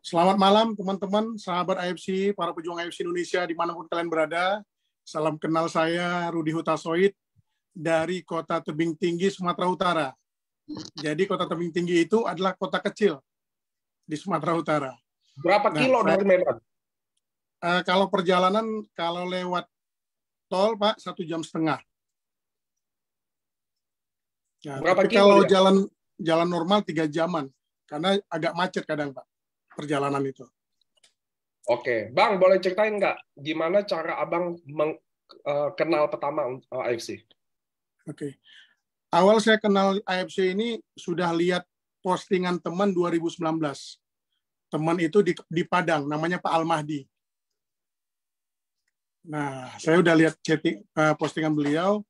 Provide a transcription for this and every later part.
Selamat malam teman-teman, sahabat AFC, para pejuang AFC Indonesia dimanapun kalian berada. Salam kenal, saya Rudi Hutasoid dari Kota Tebing Tinggi, Sumatera Utara. Jadi Kota Tebing Tinggi itu adalah kota kecil di Sumatera Utara. Berapa kilo dari Medan? Kalau perjalanan, kalau lewat tol, Pak, 1,5 jam. Nah, tapi kalau jalan normal 3 jaman, karena agak macet kadang, Pak, perjalanan itu. Oke, Bang, boleh ceritain nggak gimana cara Abang kenal pertama AFC? Oke. Awal saya kenal AFC ini sudah lihat postingan teman 2019. Teman itu di Padang, namanya Pak Al-Mahdi. Nah, saya udah lihat postingan beliau.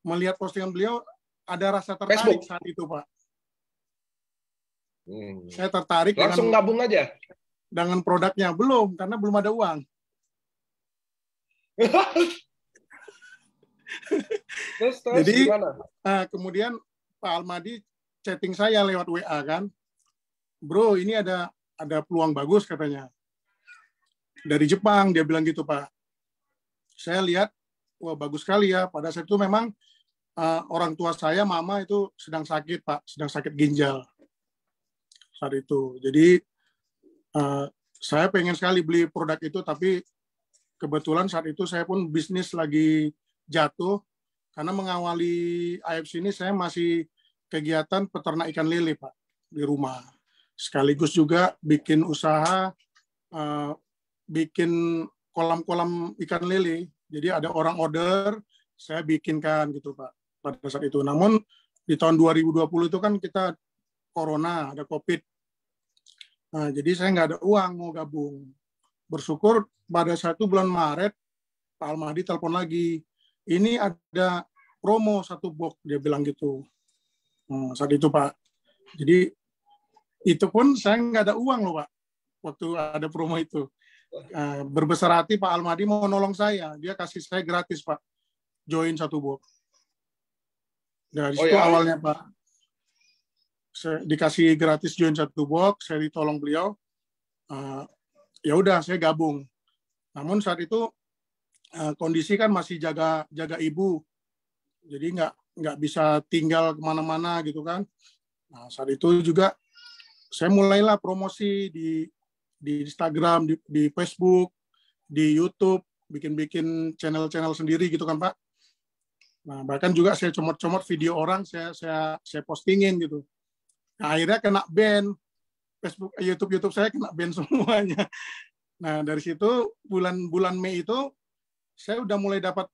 Melihat postingan beliau, ada rasa tertarik saat itu, Pak. Saya tertarik. Langsung gabung aja? Dengan produknya. Belum, karena belum ada uang. Terus Jadi, gimana? Kemudian Pak Al-Mahdi chatting saya lewat WA kan. Bro, ini ada peluang bagus katanya. Dari Jepang, dia bilang gitu, Pak. Saya lihat, wah bagus sekali ya. Pada saat itu memang orang tua saya, mama itu sedang sakit, Pak. Sedang sakit ginjal. Saat itu. Jadi, saya pengen sekali beli produk itu, tapi kebetulan saat itu saya pun bisnis lagi jatuh. Karena mengawali AFC ini saya masih kegiatan peternak ikan lele, Pak, di rumah. Sekaligus juga bikin usaha, bikin kolam-kolam ikan lele. Jadi ada orang order, saya bikinkan gitu, Pak, pada saat itu. Namun di tahun 2020 itu kan kita corona, ada COVID. Nah, jadi saya nggak ada uang mau gabung. Bersyukur pada saat itu bulan Maret, Pak Al-Mahdi telepon lagi. Ini ada promo 1 box, dia bilang gitu. Saat itu, Pak. Jadi itu pun saya nggak ada uang loh, Pak, waktu ada promo itu. Berbesar hati Pak Al-Mahdi mau nolong saya. Dia kasih saya gratis, Pak. Join 1 box. Dari situ awalnya, Pak. Saya dikasih gratis join 1 box, saya ditolong beliau. Ya udah, saya gabung. Namun saat itu kondisi kan masih jaga ibu, jadi nggak bisa tinggal kemana-mana gitu kan. Nah, saat itu juga saya mulailah promosi di Instagram, di Facebook, di YouTube, bikin channel sendiri gitu kan, Pak. Nah, bahkan juga saya comot-comot video orang, saya postingin gitu. Nah, akhirnya kena ban. Facebook, YouTube saya kena ban semuanya. Nah, dari situ bulan Mei itu saya udah mulai dapat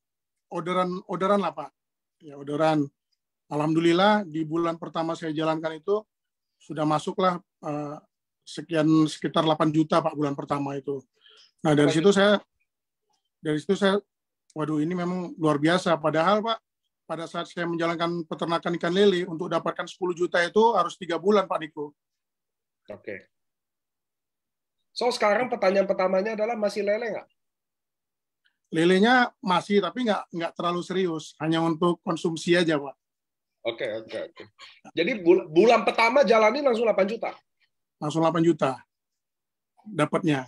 orderan lah, Pak. Ya, orderan. Alhamdulillah di bulan pertama saya jalankan itu sudah masuklah sekitar 8 juta, Pak, bulan pertama itu. Nah, dari situ saya waduh, ini memang luar biasa. Padahal, Pak, pada saat saya menjalankan peternakan ikan lele, untuk dapatkan 10 juta itu harus 3 bulan, Pak Niko. Oke. So, sekarang pertanyaan pertamanya adalah masih lele nggak? Lelenya masih, tapi nggak terlalu serius. Hanya untuk konsumsi aja, Pak. Oke. Jadi bulan pertama jalanin langsung 8 juta? Langsung 8 juta dapatnya.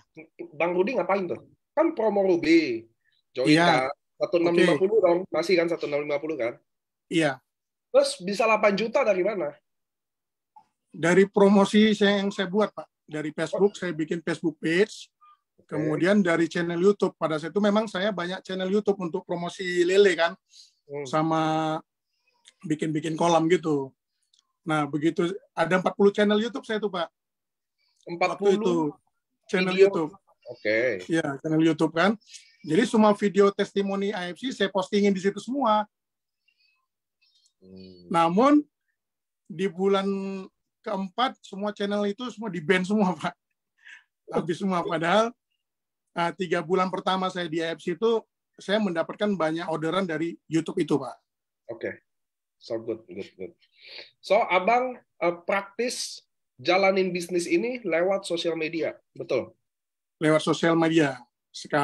Bang Rudi ngapain tuh? Kan promo Ruby. Join kan? 1650 dong. Masih kan 1650 kan? Iya. Terus bisa 8 juta dari mana? Dari promosi yang saya buat, Pak. Dari Facebook, saya bikin Facebook page. Kemudian dari channel YouTube. Pada saat itu memang saya banyak channel YouTube untuk promosi lele kan. Sama bikin kolam gitu. Nah, begitu ada 40 channel YouTube saya tuh, Pak. 40 itu channel video. YouTube. Oke. Ya, channel YouTube kan. Jadi semua video testimoni AFC saya postingin di situ semua. Namun di bulan keempat semua channel itu semua di-ban semua, Pak. Habis semua. Padahal 3 bulan pertama saya di AFC itu saya mendapatkan banyak orderan dari YouTube itu, Pak. Oke. So good. So, Abang praktis jalanin bisnis ini lewat sosial media, betul? Lewat sosial media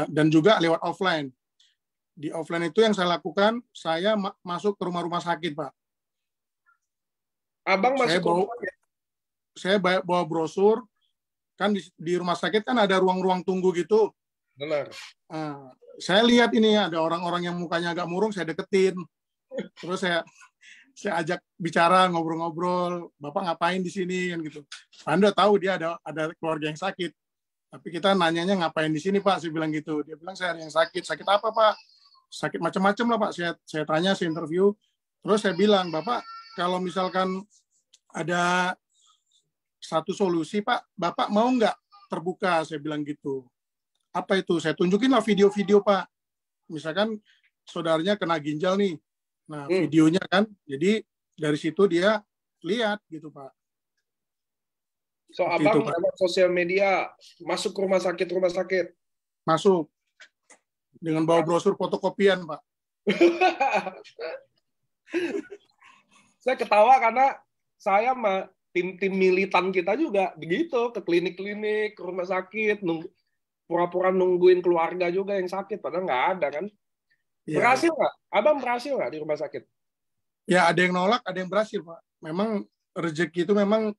dan juga lewat offline. Di offline itu yang saya lakukan, saya masuk ke rumah-rumah sakit, Pak. Abang masuk saya bawa brosur kan di rumah sakit kan ada ruang-ruang tunggu gitu. Benar. Saya lihat ini ada orang-orang yang mukanya agak murung, saya deketin. Terus saya ajak bicara, ngobrol-ngobrol, Bapak ngapain di sini kan gitu. Anda tahu dia ada keluarga yang sakit. Tapi kita nanyanya ngapain di sini, Pak? Saya bilang gitu. Dia bilang saya ada yang sakit. Sakit apa, Pak? Sakit macam-macam lah, Pak. Saya tanya, saya interview. Terus saya bilang, Bapak, kalau misalkan ada satu solusi, Pak, Bapak mau nggak terbuka? Saya bilang gitu. Apa itu? Saya tunjukin lah video-video, Pak. Misalkan saudaranya kena ginjal nih. Nah, videonya kan. Jadi dari situ dia lihat gitu, Pak. So, Abang lewat sosial media masuk ke rumah sakit. Masuk. Dengan bawa brosur fotokopian, Pak. Saya ketawa karena saya sama tim-tim militan kita juga begitu, ke klinik-klinik, ke rumah sakit, pura-pura nungguin keluarga juga yang sakit, padahal nggak ada kan. Berhasil nggak? Abang berhasil nggak di rumah sakit? Ya, ada yang nolak, ada yang berhasil, Pak. Memang rezeki itu memang,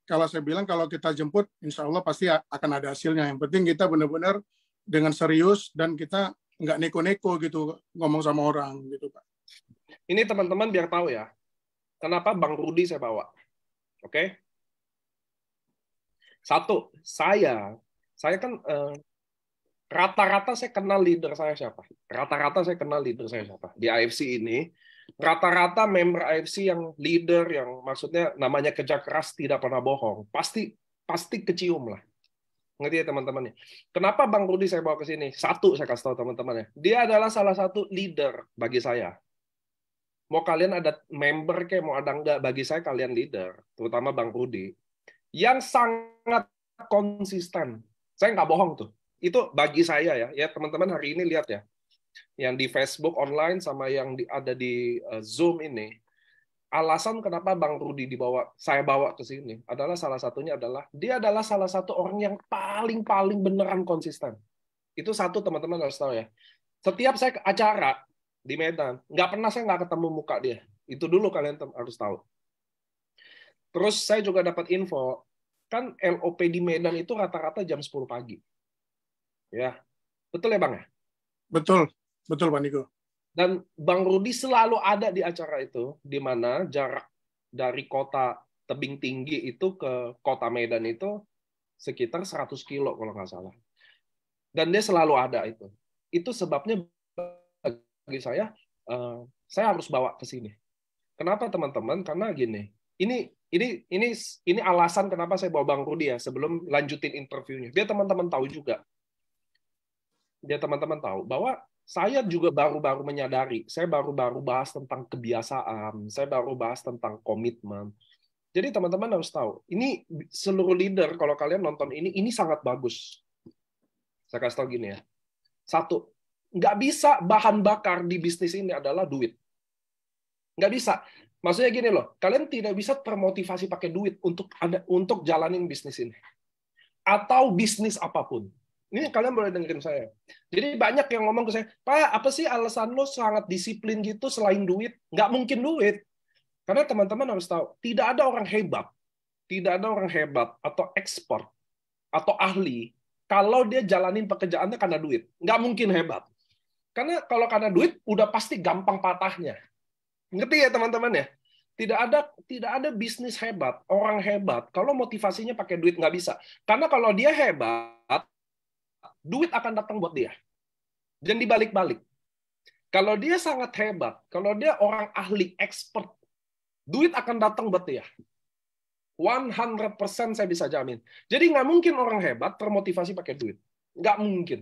kalau saya bilang, kalau kita jemput, insya Allah pasti akan ada hasilnya. Yang penting kita benar-benar dengan serius dan kita nggak neko-neko gitu ngomong sama orang gitu, Pak. Ini teman-teman biar tahu ya, kenapa Bang Rudi saya bawa. Oke? Satu, saya kan rata-rata saya kenal leader saya siapa. Rata-rata saya kenal leader saya siapa. Di AFC ini, rata-rata member AFC yang leader, yang maksudnya namanya kerja keras, tidak pernah bohong, pasti kecium lah. Ngerti ya teman-teman? Kenapa Bang Rudi saya bawa ke sini? Satu, saya kasih tahu teman-teman ya. Dia adalah salah satu leader bagi saya. Mau kalian ada member kayak mau ada enggak, bagi saya kalian leader, terutama Bang Rudi, yang sangat konsisten. Saya nggak bohong tuh. Itu bagi saya ya. Ya teman-teman hari ini lihat ya. Yang di Facebook online sama yang ada di Zoom ini. Alasan kenapa Bang Rudi saya bawa ke sini adalah salah satunya adalah dia adalah salah satu orang yang paling beneran konsisten. Itu satu teman-teman harus tahu ya. Setiap saya ke acara di Medan, nggak pernah saya nggak ketemu muka dia. Itu dulu kalian harus tahu. Terus saya juga dapat info, kan LOP di Medan itu rata-rata jam 10 pagi. Ya, betul ya Bang ya? Betul Pak Niko. Dan Bang Rudi selalu ada di acara itu, di mana jarak dari kota tebing tinggi itu ke kota Medan itu sekitar 100 kilo kalau nggak salah. Dan dia selalu ada itu. Itu sebabnya bagi saya harus bawa ke sini. Kenapa teman-teman? Karena gini, ini alasan kenapa saya bawa Bang Rudi ya sebelum lanjutin interviewnya. Biar teman-teman tahu juga. Biar teman-teman tahu bahwa saya juga baru-baru menyadari, saya baru-baru bahas tentang kebiasaan, saya baru bahas tentang komitmen. Jadi teman-teman harus tahu, ini seluruh leader, kalau kalian nonton ini sangat bagus. Saya kasih tahu gini ya. Satu, nggak bisa bahan bakar di bisnis ini adalah duit. Nggak bisa. Maksudnya gini loh, kalian tidak bisa termotivasi pakai duit untuk jalanin bisnis ini. Atau bisnis apapun. Ini kalian boleh dengerin saya. Jadi banyak yang ngomong ke saya, Pak, apa sih alasan lo sangat disiplin gitu selain duit? Nggak mungkin duit. Karena teman-teman harus tahu, tidak ada orang hebat atau expert atau ahli kalau dia jalanin pekerjaannya karena duit. Nggak mungkin hebat. Karena kalau karena duit, udah pasti gampang patahnya. Ngerti ya teman-teman ya? Tidak ada bisnis hebat, orang hebat, kalau motivasinya pakai duit nggak bisa. Karena kalau dia hebat, duit akan datang buat dia. Dan dibalik-balik. Kalau dia sangat hebat, kalau dia orang ahli, expert, duit akan datang buat dia. 100% saya bisa jamin. Jadi nggak mungkin orang hebat termotivasi pakai duit. Nggak mungkin.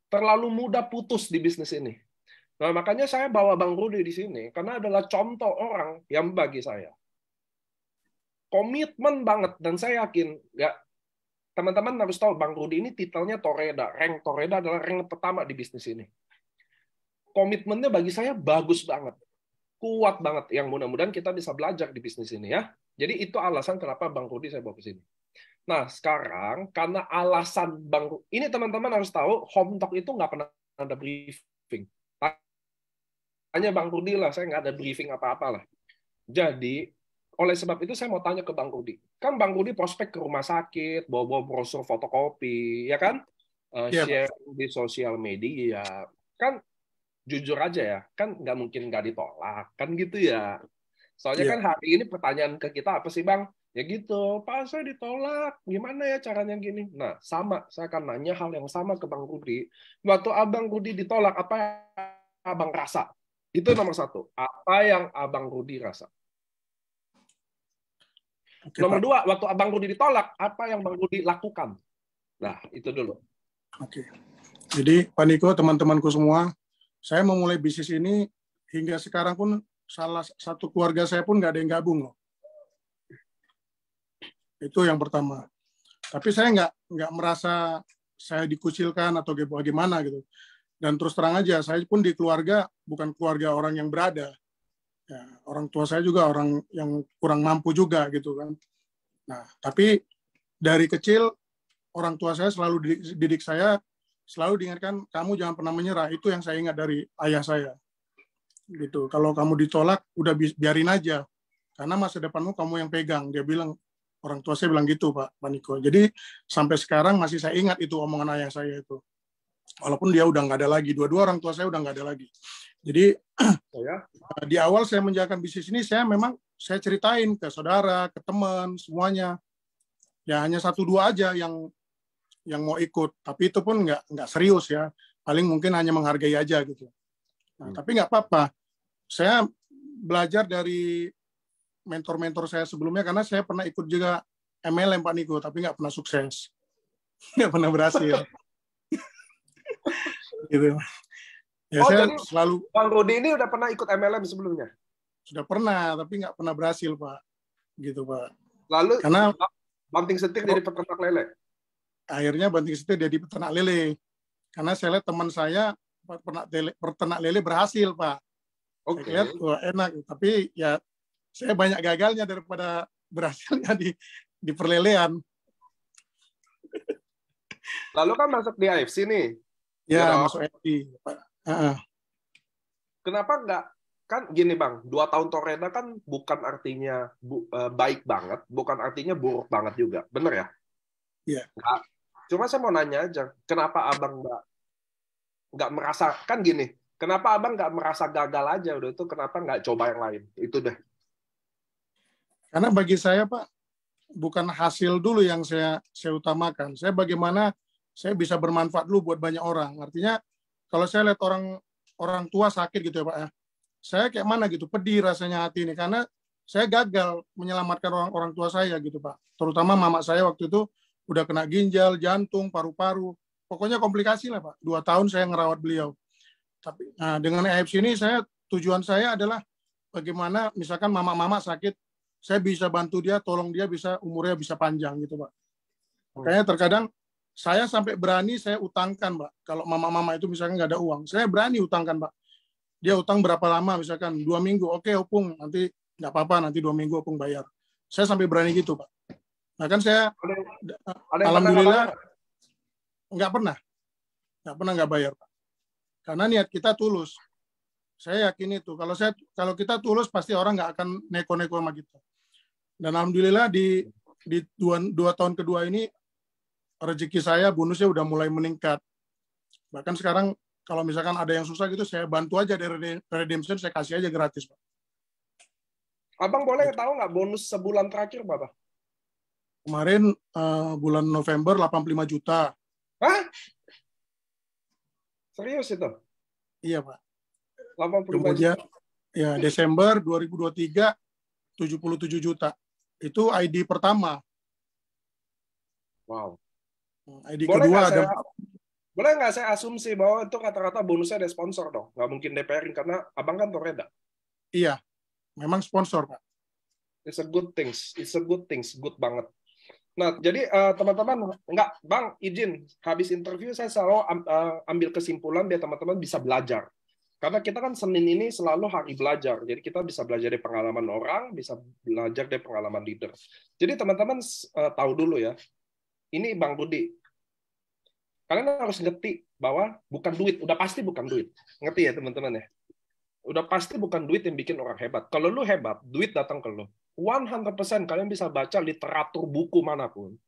Terlalu mudah putus di bisnis ini. Nah, makanya saya bawa Bang Rudi di sini, karena adalah contoh orang yang bagi saya komitmen banget. Dan saya yakin, ya, teman-teman harus tahu, Bang Rudi ini titelnya Toreda. Rank Toreda adalah rank pertama di bisnis ini. Komitmennya bagi saya bagus banget. Kuat banget. Yang mudah-mudahan kita bisa belajar di bisnis ini ya. Jadi itu alasan kenapa Bang Rudi saya bawa ke sini. Nah, sekarang karena alasan Bang Rudi, ini teman-teman harus tahu, Home Talk itu nggak pernah ada briefing. Hanya Bang Rudi lah, saya nggak ada briefing apa-apa lah. Jadi, oleh sebab itu saya mau tanya ke Bang Rudi. Kan Bang Rudi prospek ke rumah sakit, bawa-bawa brosur fotokopi, ya kan? Iya, Pak. Share di sosial media. Kan jujur aja ya, kan nggak mungkin nggak ditolak. Kan gitu ya. Soalnya Iya. kan hari ini pertanyaan ke kita apa sih Bang? Ya gitu, Pak saya ditolak. Gimana ya caranya gini? Nah, sama. Saya akan nanya hal yang sama ke Bang Rudi. Waktu Abang Rudi ditolak, apa yang Abang rasa? Itu nomor satu. Apa yang Abang Rudi rasa? Oke, Nomor Pak. dua, waktu Abang Rudi ditolak, apa yang Bang Rudi lakukan? Nah, itu dulu. Oke. Jadi, Pak Niko, teman-temanku semua, saya memulai bisnis ini hingga sekarang pun salah satu keluarga saya pun nggak ada yang gabung loh. Itu yang pertama. Tapi saya nggak merasa saya dikucilkan atau bagaimana gitu. Dan terus terang aja, saya pun di keluarga bukan keluarga orang yang berada. Ya, orang tua saya juga orang yang kurang mampu juga gitu kan. Nah, tapi dari kecil orang tua saya selalu didik saya, selalu diingatkan kamu jangan pernah menyerah. Itu yang saya ingat dari ayah saya. Gitu. Kalau kamu ditolak, udah biarin aja. Karena masa depanmu kamu yang pegang. Dia bilang, orang tua saya bilang gitu, Pak Niko. Jadi sampai sekarang masih saya ingat itu omongan ayah saya itu. Walaupun dia udah nggak ada lagi. Dua-dua orang tua saya udah nggak ada lagi. Jadi di awal saya menjalankan bisnis ini, saya ceritain ke saudara, ke teman, semuanya. Ya hanya 1-2 aja yang mau ikut. Tapi itu pun nggak serius ya. Paling mungkin hanya menghargai aja gitu. Nah, tapi nggak apa-apa. Saya belajar dari mentor-mentor saya sebelumnya karena saya pernah ikut juga MLM Pak Niko, tapi nggak pernah sukses, nggak pernah berhasil. Gitu. Ya saya jadi selalu Bang Rudi ini udah pernah ikut MLM sebelumnya? sudah pernah, tapi nggak pernah berhasil Pak. Gitu Pak. Lalu Karena banting setir jadi peternak lele? akhirnya banting setir jadi peternak lele. Karena saya lihat teman saya peternak lele berhasil Pak. Oke. Saya lihat wah, enak, tapi ya saya banyak gagalnya daripada berhasilnya di perlelean. Lalu kan masuk di AFC nih. Ya, masuk AFC, Pak. Kenapa nggak, kan gini Bang, 2 tahun Torreda kan bukan artinya baik banget, bukan artinya buruk banget juga. Bener ya? Iya. Nah, cuma saya mau nanya aja, kenapa Abang nggak merasa, kan gini, kenapa Abang nggak merasa gagal aja udah itu, kenapa nggak coba yang lain? Itu deh. Karena bagi saya Pak, bukan hasil dulu yang saya utamakan. Saya bagaimana saya bisa bermanfaat dulu buat banyak orang. Artinya kalau saya lihat orang tua sakit gitu ya Pak ya, saya kayak mana gitu, pedih rasanya hati ini karena saya gagal menyelamatkan orang tua saya gitu Pak. Terutama mama saya waktu itu udah kena ginjal, jantung, paru-paru. Pokoknya komplikasi lah Pak. 2 tahun saya ngerawat beliau. Tapi dengan AFC ini tujuan saya adalah bagaimana misalkan mama-mama sakit, saya bisa bantu dia, tolong dia bisa umurnya bisa panjang gitu Pak. Makanya terkadang saya sampai berani saya utangkan Pak. Kalau mama-mama itu misalkan nggak ada uang, saya berani utangkan Pak. Dia utang berapa lama, misalkan 2 minggu, oke Opung, nanti nggak apa-apa, nanti 2 minggu Opung bayar. Saya sampai berani gitu Pak. Bahkan saya alhamdulillah nggak pernah nggak bayar Pak. Karena niat kita tulus. Saya yakin itu. Kalau kita tulus pasti orang nggak akan neko-neko sama kita. Dan alhamdulillah di 2 tahun kedua ini rezeki saya bonusnya udah mulai meningkat. Bahkan sekarang kalau misalkan ada yang susah gitu saya bantu aja dari redemption, saya kasih aja gratis Pak. Abang boleh tahu nggak bonus sebulan terakhir berapa? Kemarin bulan November 85 juta. Hah? Serius itu? Iya Pak. 85 Kemudian juta. Ya Desember 2023 77 juta. Itu ID pertama. Wow. ID kedua ada. Boleh nggak saya asumsi bahwa itu rata-rata bonusnya ada sponsor dong? Nggak mungkin DPR-in karena abang kan Torreda. Iya, memang sponsor Pak. It's a good things. It's a good things. Good banget. Nah, jadi teman-teman, nggak, Bang, izin. Habis interview saya selalu ambil kesimpulan biar teman-teman bisa belajar. Karena kita kan Senin ini selalu hari belajar. Jadi kita bisa belajar dari pengalaman orang, bisa belajar dari pengalaman leader. Jadi teman-teman tahu dulu ya, ini Bang Rudi. Kalian harus ngerti bahwa bukan duit, udah pasti bukan duit. Ngerti ya teman-teman ya? Udah pasti bukan duit yang bikin orang hebat. Kalau lu hebat, duit datang ke lu. 100% kalian bisa baca literatur buku manapun,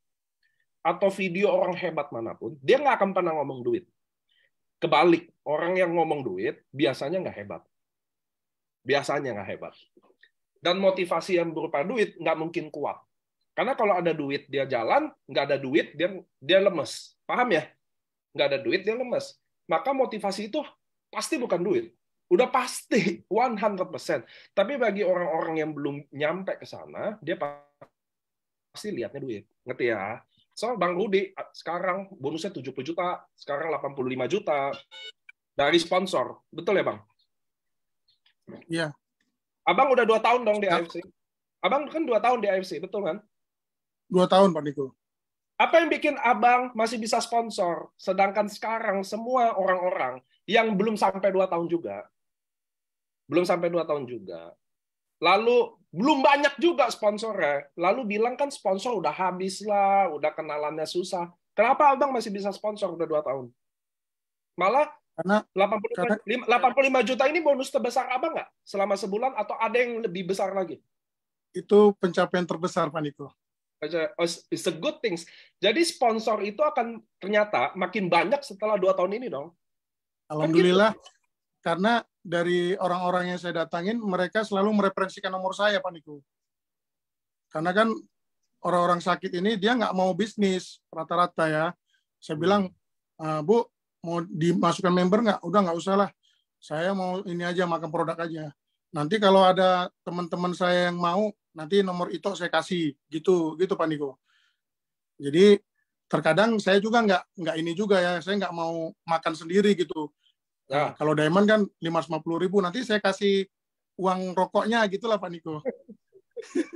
atau video orang hebat manapun, dia nggak akan pernah ngomong duit. Kebalik, orang yang ngomong duit biasanya nggak hebat. Biasanya nggak hebat. Dan motivasi yang berupa duit nggak mungkin kuat. Karena kalau ada duit dia jalan, nggak ada duit dia lemes. Paham ya? Nggak ada duit dia lemes. Maka motivasi itu pasti bukan duit. Udah pasti 100%. Tapi bagi orang-orang yang belum nyampe ke sana, dia pasti lihatnya duit. Ngerti ya? So, Bang Rudi sekarang bonusnya 70 juta, sekarang 85 juta dari sponsor. Betul ya, Bang? Iya. Abang udah 2 tahun dong di AFC. Abang kan 2 tahun di AFC, betul kan? 2 tahun, Pak Niko. Apa yang bikin Abang masih bisa sponsor, sedangkan sekarang semua orang-orang yang belum sampai 2 tahun juga, lalu belum banyak juga sponsornya, lalu bilang kan sponsor udah habis lah, udah kenalannya susah. Kenapa Abang masih bisa sponsor udah 2 tahun? Malah Karena 85 juta ini bonus terbesar Abang nggak selama sebulan, atau ada yang lebih besar lagi? itu pencapaian terbesar, Pak Niko. It's a good things. Jadi sponsor itu akan ternyata makin banyak setelah 2 tahun ini dong. Alhamdulillah, karena dari orang-orang yang saya datangin, mereka selalu mereferensikan nomor saya, Pak Niko. Karena kan orang-orang sakit ini dia nggak mau bisnis rata-rata ya. Saya bilang, Bu, mau dimasukkan member nggak? Udah nggak usah lah. Saya mau ini aja, makan produk aja. Nanti kalau ada teman-teman saya yang mau, nanti nomor itu saya kasih. Gitu Pak Niko. Jadi terkadang saya juga nggak ini juga ya. Saya nggak mau makan sendiri gitu. Nah, kalau Diamond kan 550.000, nanti saya kasih uang rokoknya gitulah Pak Niko.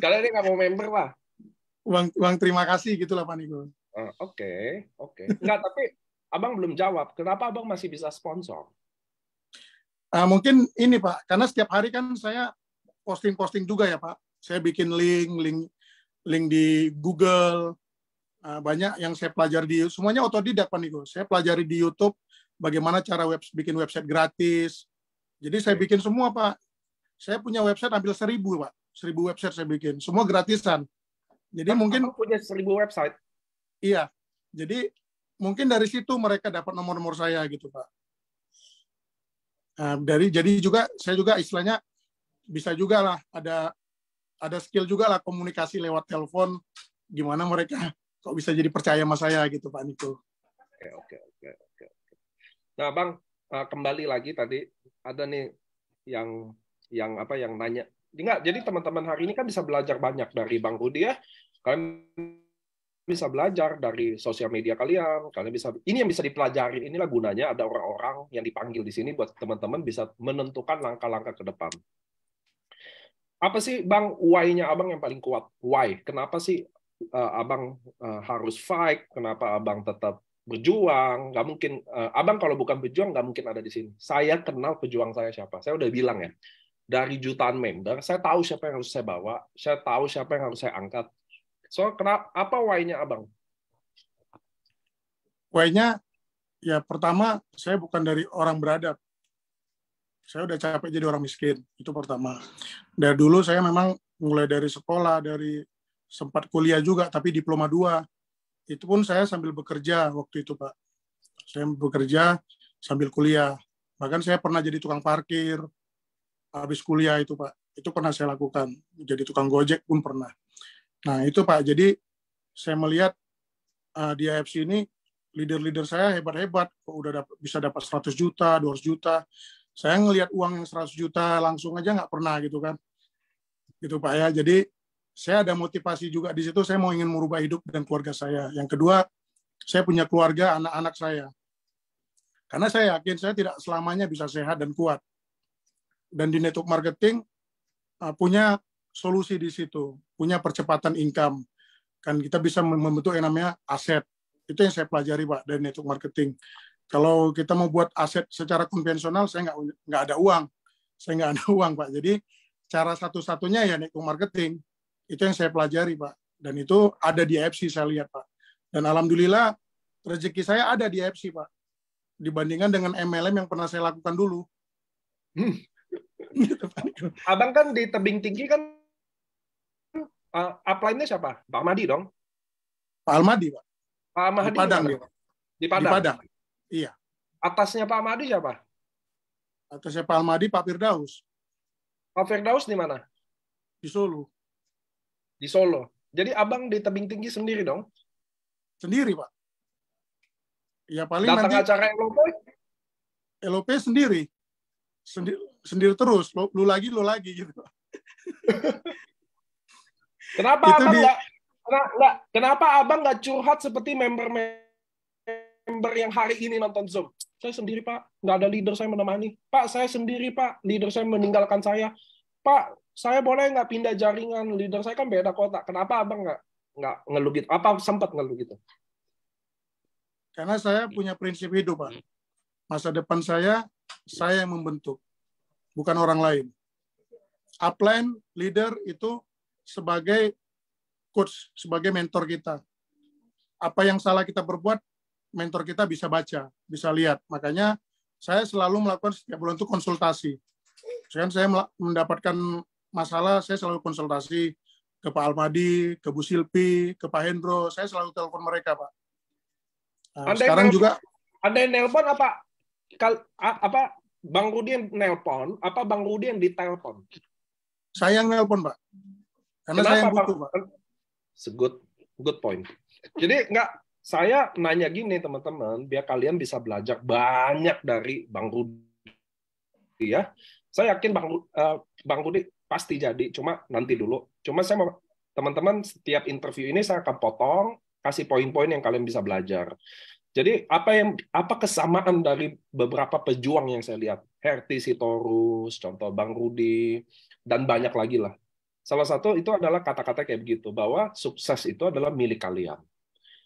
Kalau dia nggak mau member lah. Uang terima kasih gitulah Pak Niko. Oke. Nggak, tapi Abang belum jawab. Kenapa Abang masih bisa sponsor? Mungkin ini Pak, karena setiap hari kan saya posting juga ya Pak. Saya bikin link di Google. Banyak yang saya pelajari semuanya otodidak Pak Niko. Saya pelajari di YouTube bagaimana cara bikin website gratis. Jadi saya bikin semua Pak. Saya punya website hampir 1.000 Pak. 1.000 website saya bikin, semua gratisan. Jadi mungkin punya 1.000 website. Iya. Jadi mungkin dari situ mereka dapat nomor-nomor saya gitu Pak. Jadi juga saya juga istilahnya bisa juga lah ada skill juga lah komunikasi lewat telepon, gimana mereka kok bisa jadi percaya sama saya gitu Pak Niko. Oke. Nah Bang, kembali lagi tadi ada nih yang nanya. Jadi teman-teman hari ini kan bisa belajar banyak dari Bang Rudi ya. Kalian bisa belajar dari sosial media kalian bisa, ini yang bisa dipelajari, inilah gunanya ada orang-orang yang dipanggil di sini buat teman-teman bisa menentukan langkah-langkah ke depan. Apa sih Bang why-nya Abang yang paling kuat? Why? Kenapa sih Abang harus fight? Kenapa Abang tetap berjuang? Nggak mungkin, Abang kalau bukan berjuang nggak mungkin ada di sini. Saya kenal pejuang saya siapa. Saya udah bilang ya, dari jutaan member, saya tahu siapa yang harus saya bawa, saya tahu siapa yang harus saya angkat. So, apa why-nya Abang? Why-nya, ya pertama, saya bukan dari orang beradab. Saya udah capek jadi orang miskin, itu pertama. Dari dulu saya memang mulai dari sekolah, dari sempat kuliah juga, tapi diploma 2. Itu pun saya sambil bekerja waktu itu, Pak. Saya bekerja sambil kuliah. Bahkan saya pernah jadi tukang parkir, habis kuliah itu, Pak. Itu pernah saya lakukan. Jadi tukang Gojek pun pernah. Nah, itu Pak. Jadi saya melihat di AFC ini leader-leader saya hebat-hebat. Kok udah bisa dapat 100 juta, 200 juta. Saya ngelihat uang yang 100 juta langsung aja nggak pernah gitu kan. Gitu Pak ya. Jadi saya ada motivasi juga di situ. Saya mau ingin merubah hidup dan keluarga saya. Yang kedua, saya punya keluarga, anak-anak saya. Karena saya yakin saya tidak selamanya bisa sehat dan kuat. Dan di network marketing punya solusi di situ, punya percepatan income. Kan kita bisa membentuk yang namanya aset. Itu yang saya pelajari Pak dari network marketing. Kalau kita mau buat aset secara konvensional, saya nggak ada uang. Saya nggak ada uang Pak. Jadi cara satu-satunya ya network marketing. Itu yang saya pelajari Pak. Dan itu ada di AFC saya lihat Pak. Dan alhamdulillah rezeki saya ada di AFC Pak. Dibandingkan dengan MLM yang pernah saya lakukan dulu. Abang kan di tebing tinggi kan Upline-nya siapa? Pak Ahmadi dong? Pak Almadi, Pak. Pak Di Ahmadi Padang gimana? dia. Di Di Padang. Padang. Iya. Atasnya Pak Ahmadi siapa? Atasnya Pak Almadi, Pak Firdaus. Pak Firdaus di mana? Di Solo. Di Solo. Jadi abang di tebing tinggi sendiri dong? Sendiri, Pak. Ya paling Datang nanti acara LOP? LOP sendiri. Sendiri terus. Lu lagi gitu. Kenapa Itu abang di kenapa abang nggak curhat seperti member yang hari ini nonton Zoom? Saya sendiri, Pak. Nggak ada leader saya menemani. Pak, saya sendiri, Pak. Leader saya meninggalkan saya. Pak, saya boleh nggak pindah jaringan? Leader saya kan beda kota. Kenapa abang nggak ngeluh gitu? Apa sempat ngeluh gitu? karena saya punya prinsip hidup, Pak. Masa depan saya yang membentuk, bukan orang lain. Upline, leader itu sebagai coach, sebagai mentor kita. Apa yang salah kita berbuat, mentor kita bisa baca, bisa lihat. Makanya saya selalu melakukan setiap bulan itu konsultasi. Misalkan saya mendapatkan masalah, saya selalu konsultasi ke Pak Almadi, ke Bu Silpi, ke Pak Hendro. Saya selalu telepon mereka, Pak. Nah, sekarang juga ada yang nelpon apa Bang Rudi yang nelpon, apa Bang Rudi yang ditelepon? saya yang nelpon, Pak. Karena Kenapa, saya yang butuh, Pak. Good point. Jadi saya nanya gini teman-teman, biar kalian bisa belajar banyak dari Bang Rudi ya. Saya yakin Bang Rudi pasti jadi, cuma nanti dulu. Cuma saya mau teman-teman setiap interview ini saya akan potong, kasih poin-poin yang kalian bisa belajar. Jadi apa kesamaan dari beberapa pejuang yang saya lihat? Herti Sitorus, contoh Bang Rudi, dan banyak lagi lah. Salah satu itu adalah kata-kata kayak begitu, bahwa sukses itu adalah milik kalian.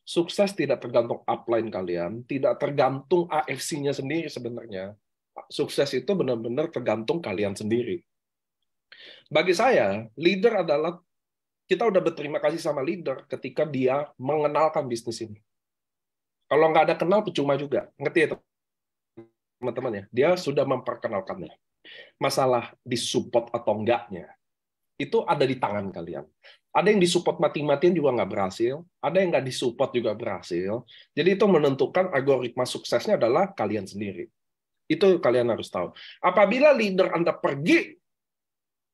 Sukses tidak tergantung upline kalian, tidak tergantung AFC-nya sendiri sebenarnya. Sukses itu benar-benar tergantung kalian sendiri. Bagi saya, leader adalah, kita udah berterima kasih sama leader ketika dia mengenalkan bisnis ini. Kalau nggak ada kenal, percuma juga. Ngerti ya teman-teman ya? Dia sudah memperkenalkannya. Masalah disupport atau enggaknya, itu ada di tangan kalian. Ada yang disupport mati-matian juga nggak berhasil, ada yang nggak disupport juga berhasil. Jadi itu menentukan algoritma suksesnya adalah kalian sendiri. Itu kalian harus tahu. Apabila leader Anda pergi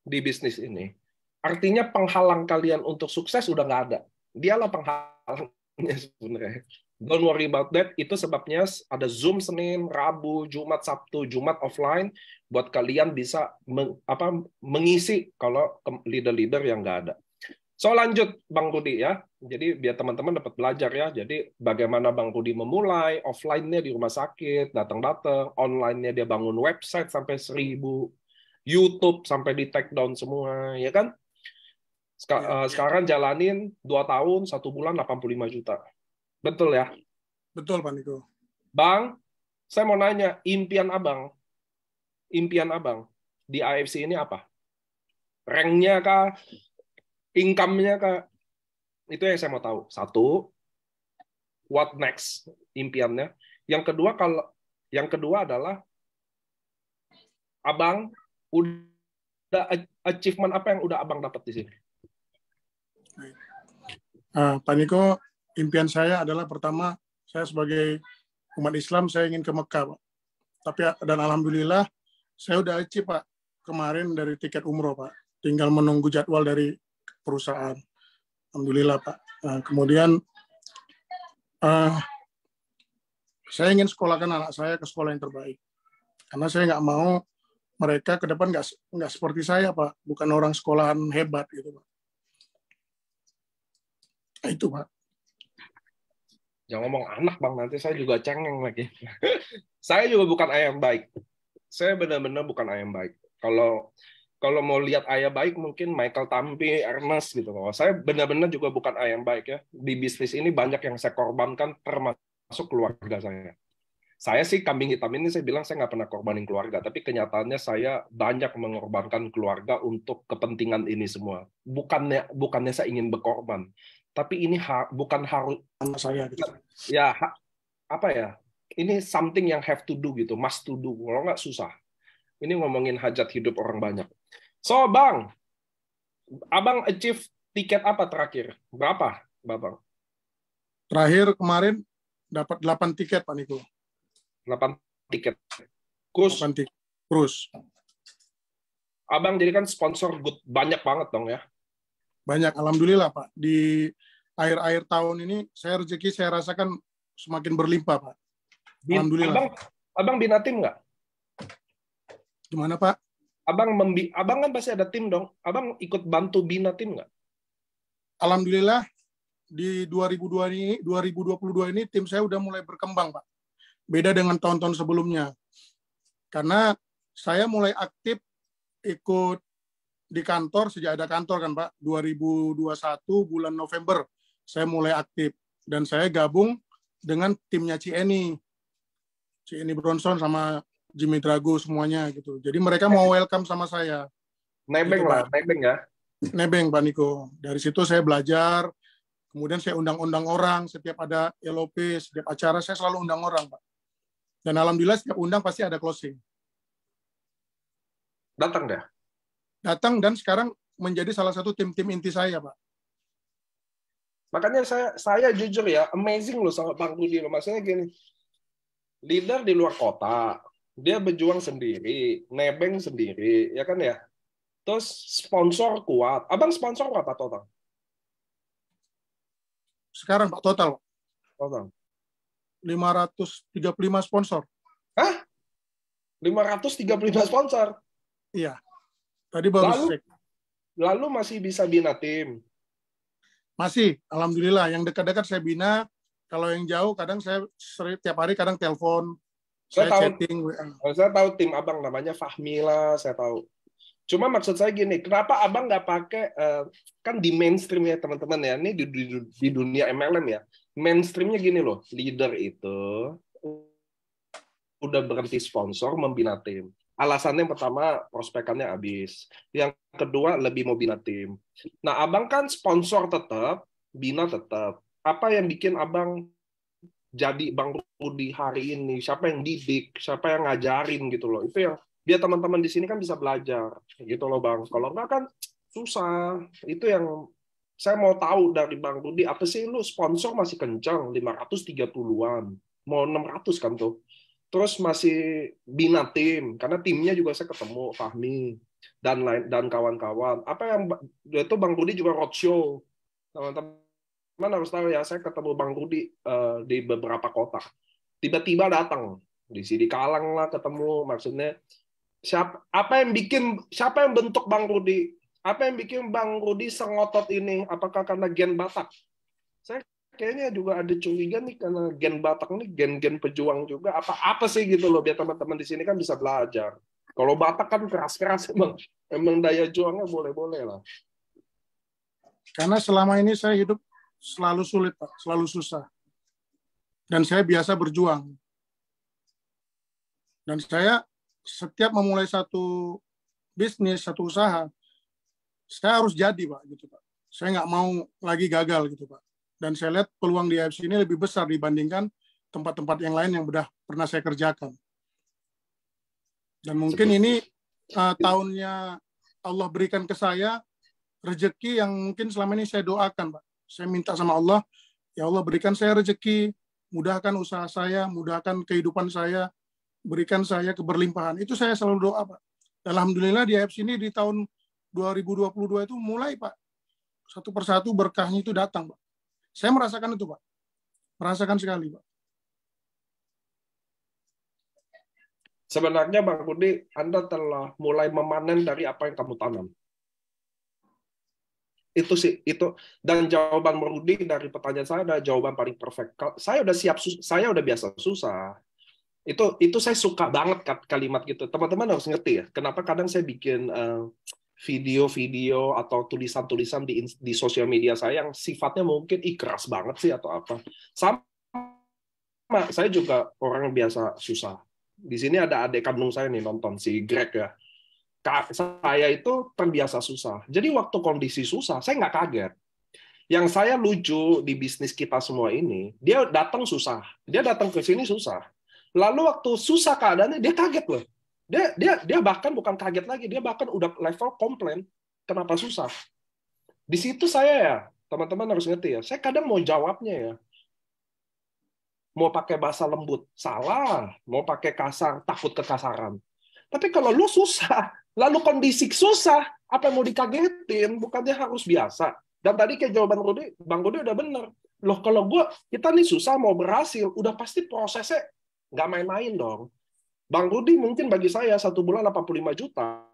di bisnis ini, artinya penghalang kalian untuk sukses udah nggak ada. Dialah penghalangnya sebenarnya. Don't worry about that. Itu sebabnya ada Zoom Senin, Rabu, Jumat, Sabtu, Jumat offline buat kalian bisa mengisi kalau leader-leader yang nggak ada. So lanjut Bang Rudi ya. Jadi biar teman-teman dapat belajar ya. Jadi bagaimana Bang Rudi memulai, offline-nya di rumah sakit, datang-datang, online-nya dia bangun website sampai 1000, YouTube sampai di take down semua, ya kan? Sekarang jalanin 2 tahun, 1 bulan 85 juta. Betul ya? Betul, Pak Niko. Bang, saya mau nanya, impian abang di AFC ini apa? Rank-nya kah? Income-nya kah? Itu yang saya mau tahu. 1, what next impiannya? Yang kedua adalah abang udah achievement apa yang udah abang dapat di sini? Pak Niko, impian saya adalah pertama, saya sebagai umat Islam, saya ingin ke Mekah, Pak. Dan alhamdulillah, saya udah achieve, Pak, kemarin dari tiket umroh, Pak. Tinggal menunggu jadwal dari perusahaan. Alhamdulillah, Pak. Kemudian, saya ingin sekolahkan anak saya ke sekolah yang terbaik. Karena saya nggak mau mereka ke depan nggak seperti saya, Pak. Bukan orang sekolahan hebat, gitu, Pak. Nah, itu, Pak. Jangan ngomong anak, Bang. Nanti saya juga cengeng lagi. Saya juga bukan ayah yang baik. Saya benar-benar bukan ayah yang baik. Kalau mau lihat ayah baik, mungkin Michael Tampi, Ernest, gitu. Saya benar-benar juga bukan ayah yang baik ya. Di bisnis ini banyak yang saya korbankan, termasuk keluarga saya. Saya sih kambing hitam ini, saya bilang saya nggak pernah korbanin keluarga. Tapi kenyataannya saya banyak mengorbankan keluarga untuk kepentingan ini semua. Bukannya saya ingin berkorban. Tapi ini bukan harus saya gitu. Ya, apa ya? Ini something yang have to do gitu, must to do. Kalau nggak susah. Ini ngomongin hajat hidup orang banyak. So, Bang, Abang achieve tiket apa terakhir? Berapa, Babang? Terakhir kemarin dapat 8 tiket Pak Niko. 8 tiket. Cruise. 8 tiket. Cruise. Abang jadi kan sponsor good banyak banget dong ya. Banyak, alhamdulillah Pak. Di akhir-akhir tahun ini rezeki saya rasakan semakin berlimpah Pak. Alhamdulillah. Abang bina tim nggak? Gimana Pak? Abang kan pasti ada tim dong. Abang ikut bantu bina tim nggak? Alhamdulillah di 2022 ini tim saya udah mulai berkembang Pak. Beda dengan tahun-tahun sebelumnya. Karena saya mulai aktif ikut di kantor sejak ada kantor kan Pak, 2021 bulan November saya mulai aktif dan saya gabung dengan timnya Cieni Bronson sama Jimmy Drago semuanya gitu. Jadi mereka mau welcome sama saya. Nebeng gitu, lah, nebeng ya. Nebeng Pak Niko. Dari situ saya belajar, kemudian saya undang-undang orang, setiap ada LOP, setiap acara saya selalu undang orang Pak. Dan alhamdulillah setiap undang pasti ada closing. Datang deh. Datang dan sekarang menjadi salah satu tim-tim inti saya, Pak. Makanya saya jujur ya, amazing loh sama Bang Rudi. Maksudnya gini, leader di luar kota, dia berjuang sendiri, nebeng sendiri, ya kan ya? Terus sponsor kuat. Abang sponsor berapa total? Sekarang Pak total. Total. 535 sponsor. Hah? 535 sponsor? Iya. Tadi baru lalu masih bisa bina tim? Masih, alhamdulillah. Yang dekat-dekat saya bina. Kalau yang jauh, kadang saya tiap hari kadang telepon. Saya chatting. Saya tahu tim abang namanya Fahmila, saya tahu. Cuma maksud saya gini, kenapa abang nggak pakai, kan di mainstream ya teman-teman ya, ini di dunia MLM ya, mainstreamnya gini loh, leader itu udah berhenti sponsor, membina tim. Alasannya yang pertama, prospekannya habis. Yang kedua, lebih mau bina tim. Nah, abang kan sponsor tetap, bina tetap. Apa yang bikin abang jadi Bang Rudi hari ini? Siapa yang didik? Siapa yang ngajarin gitu loh? Itu yang biar teman-teman di sini kan bisa belajar. Gitu loh, Bang. Kalau enggak kan susah. Itu yang saya mau tahu dari Bang Rudi. Apa sih lu sponsor masih kencang? 530-an. Mau 600 kan tuh. Terus masih bina tim, karena timnya juga saya ketemu Fahmi dan kawan-kawan. Apa yang itu Bang Rudi juga roadshow, teman-teman harus tahu ya. Saya ketemu Bang Rudi di beberapa kota. Tiba-tiba datang di sini Kalang lah ketemu. Maksudnya siapa yang bentuk Bang Rudi? Apa yang bikin Bang Rudi sengotot ini? Apakah karena gen Batak? Saya kayaknya juga ada curiga nih karena gen Batak nih gen-gen pejuang juga apa sih gitu loh, biar teman-teman di sini kan bisa belajar. Kalau Batak kan keras-keras emang daya juangnya boleh-boleh lah. Karena selama ini saya hidup selalu sulit Pak, selalu susah. Dan saya biasa berjuang. Dan saya setiap memulai satu bisnis, satu usaha, saya harus jadi Pak gitu Pak. Saya nggak mau lagi gagal gitu Pak. Dan saya lihat peluang di AFC ini lebih besar dibandingkan tempat-tempat yang lain yang sudah pernah saya kerjakan. Dan mungkin ini tahunnya Allah berikan ke saya rezeki yang mungkin selama ini saya doakan, Pak. Saya minta sama Allah, ya Allah berikan saya rezeki, mudahkan usaha saya, mudahkan kehidupan saya, berikan saya keberlimpahan. Itu saya selalu doa, Pak. Alhamdulillah di AFC ini di tahun 2022 itu mulai, Pak. Satu persatu berkahnya itu datang, Pak. Saya merasakan itu, Pak. Merasakan sekali, Pak. Sebenarnya Bang Rudi, Anda telah mulai memanen dari apa yang kamu tanam. Itu sih, itu. Dan jawaban Bang Rudi dari pertanyaan saya adalah jawaban paling perfect. Saya udah siap, saya udah biasa susah. Itu saya suka banget kalimat gitu. Teman-teman harus ngerti ya, kenapa kadang saya bikin video-video atau tulisan-tulisan di sosial media saya yang sifatnya mungkin keras banget sih atau apa. Sama saya juga orang biasa susah. Di sini ada adik kandung saya nih nonton, si Greg ya. Saya itu terbiasa susah. Jadi waktu kondisi susah, saya nggak kaget. Yang saya lucu di bisnis kita semua ini, dia datang susah. Dia datang ke sini susah. Lalu waktu susah keadaannya, dia kaget loh. Dia bahkan bukan kaget lagi, dia bahkan udah level komplain. Kenapa susah? Di situ saya ya, teman-teman harus ngerti ya, saya kadang mau jawabnya ya, mau pakai bahasa lembut, salah. Mau pakai kasar, takut kekasaran. Tapi kalau lu susah, lalu kondisi susah, apa yang mau dikagetin? Bukannya harus biasa. Dan tadi kayak jawaban Rudi, Bang Rudi udah bener. Loh kalau kita nih susah mau berhasil, udah pasti prosesnya nggak main-main dong. Bang Rudi mungkin bagi saya 1 bulan 85 juta,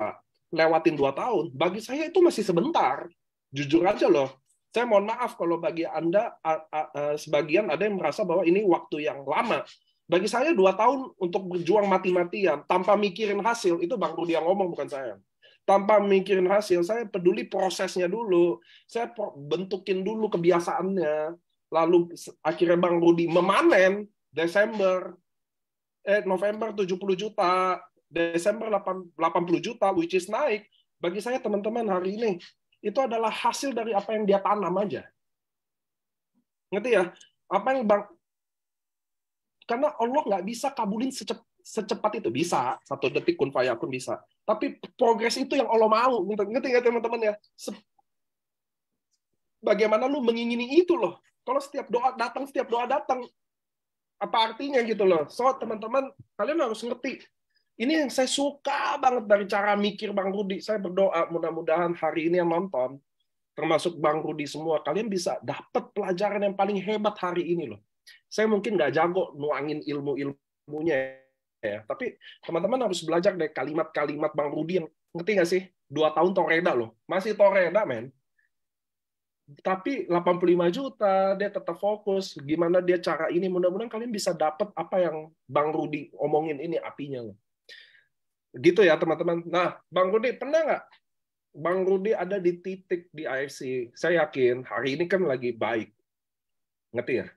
lewatin 2 tahun, bagi saya itu masih sebentar. Jujur aja loh, saya mohon maaf kalau bagi Anda, sebagian ada yang merasa bahwa ini waktu yang lama. Bagi saya 2 tahun untuk berjuang mati-matian, tanpa mikirin hasil, itu Bang Rudi yang ngomong, bukan saya. Tanpa mikirin hasil, saya peduli prosesnya dulu. Saya bentukin dulu kebiasaannya. Lalu akhirnya Bang Rudi memanen, November 70 juta, Desember 80 juta, which is naik. Bagi saya teman-teman hari ini, itu adalah hasil dari apa yang dia tanam aja. Ngerti ya? Apa yang karena Allah nggak bisa kabulin secepat itu. Bisa, 1 detik kun fayakun bisa. Tapi progres itu yang Allah mau. Ngerti nggak teman-teman ya? Bagaimana lu mengingini itu loh. Kalau setiap doa datang, apa artinya gitu loh. So, teman-teman, kalian harus ngerti. Ini yang saya suka banget dari cara mikir Bang Rudi. Saya berdoa mudah-mudahan hari ini yang nonton, termasuk Bang Rudi semua, kalian bisa dapat pelajaran yang paling hebat hari ini loh. Saya mungkin nggak jago nuangin ilmunya ya, tapi teman-teman harus belajar deh kalimat-kalimat Bang Rudi yang ngerti nggak sih? 2 tahun toreda loh, masih toreda men. Tapi 85 juta, dia tetap fokus. Gimana dia cara ini, mudah-mudahan kalian bisa dapat apa yang Bang Rudi omongin ini apinya loh. Gitu ya teman-teman. Nah, Bang Rudi pernah nggak Bang Rudi ada di titik di AFC? Saya yakin hari ini kan lagi baik. Ngerti ya?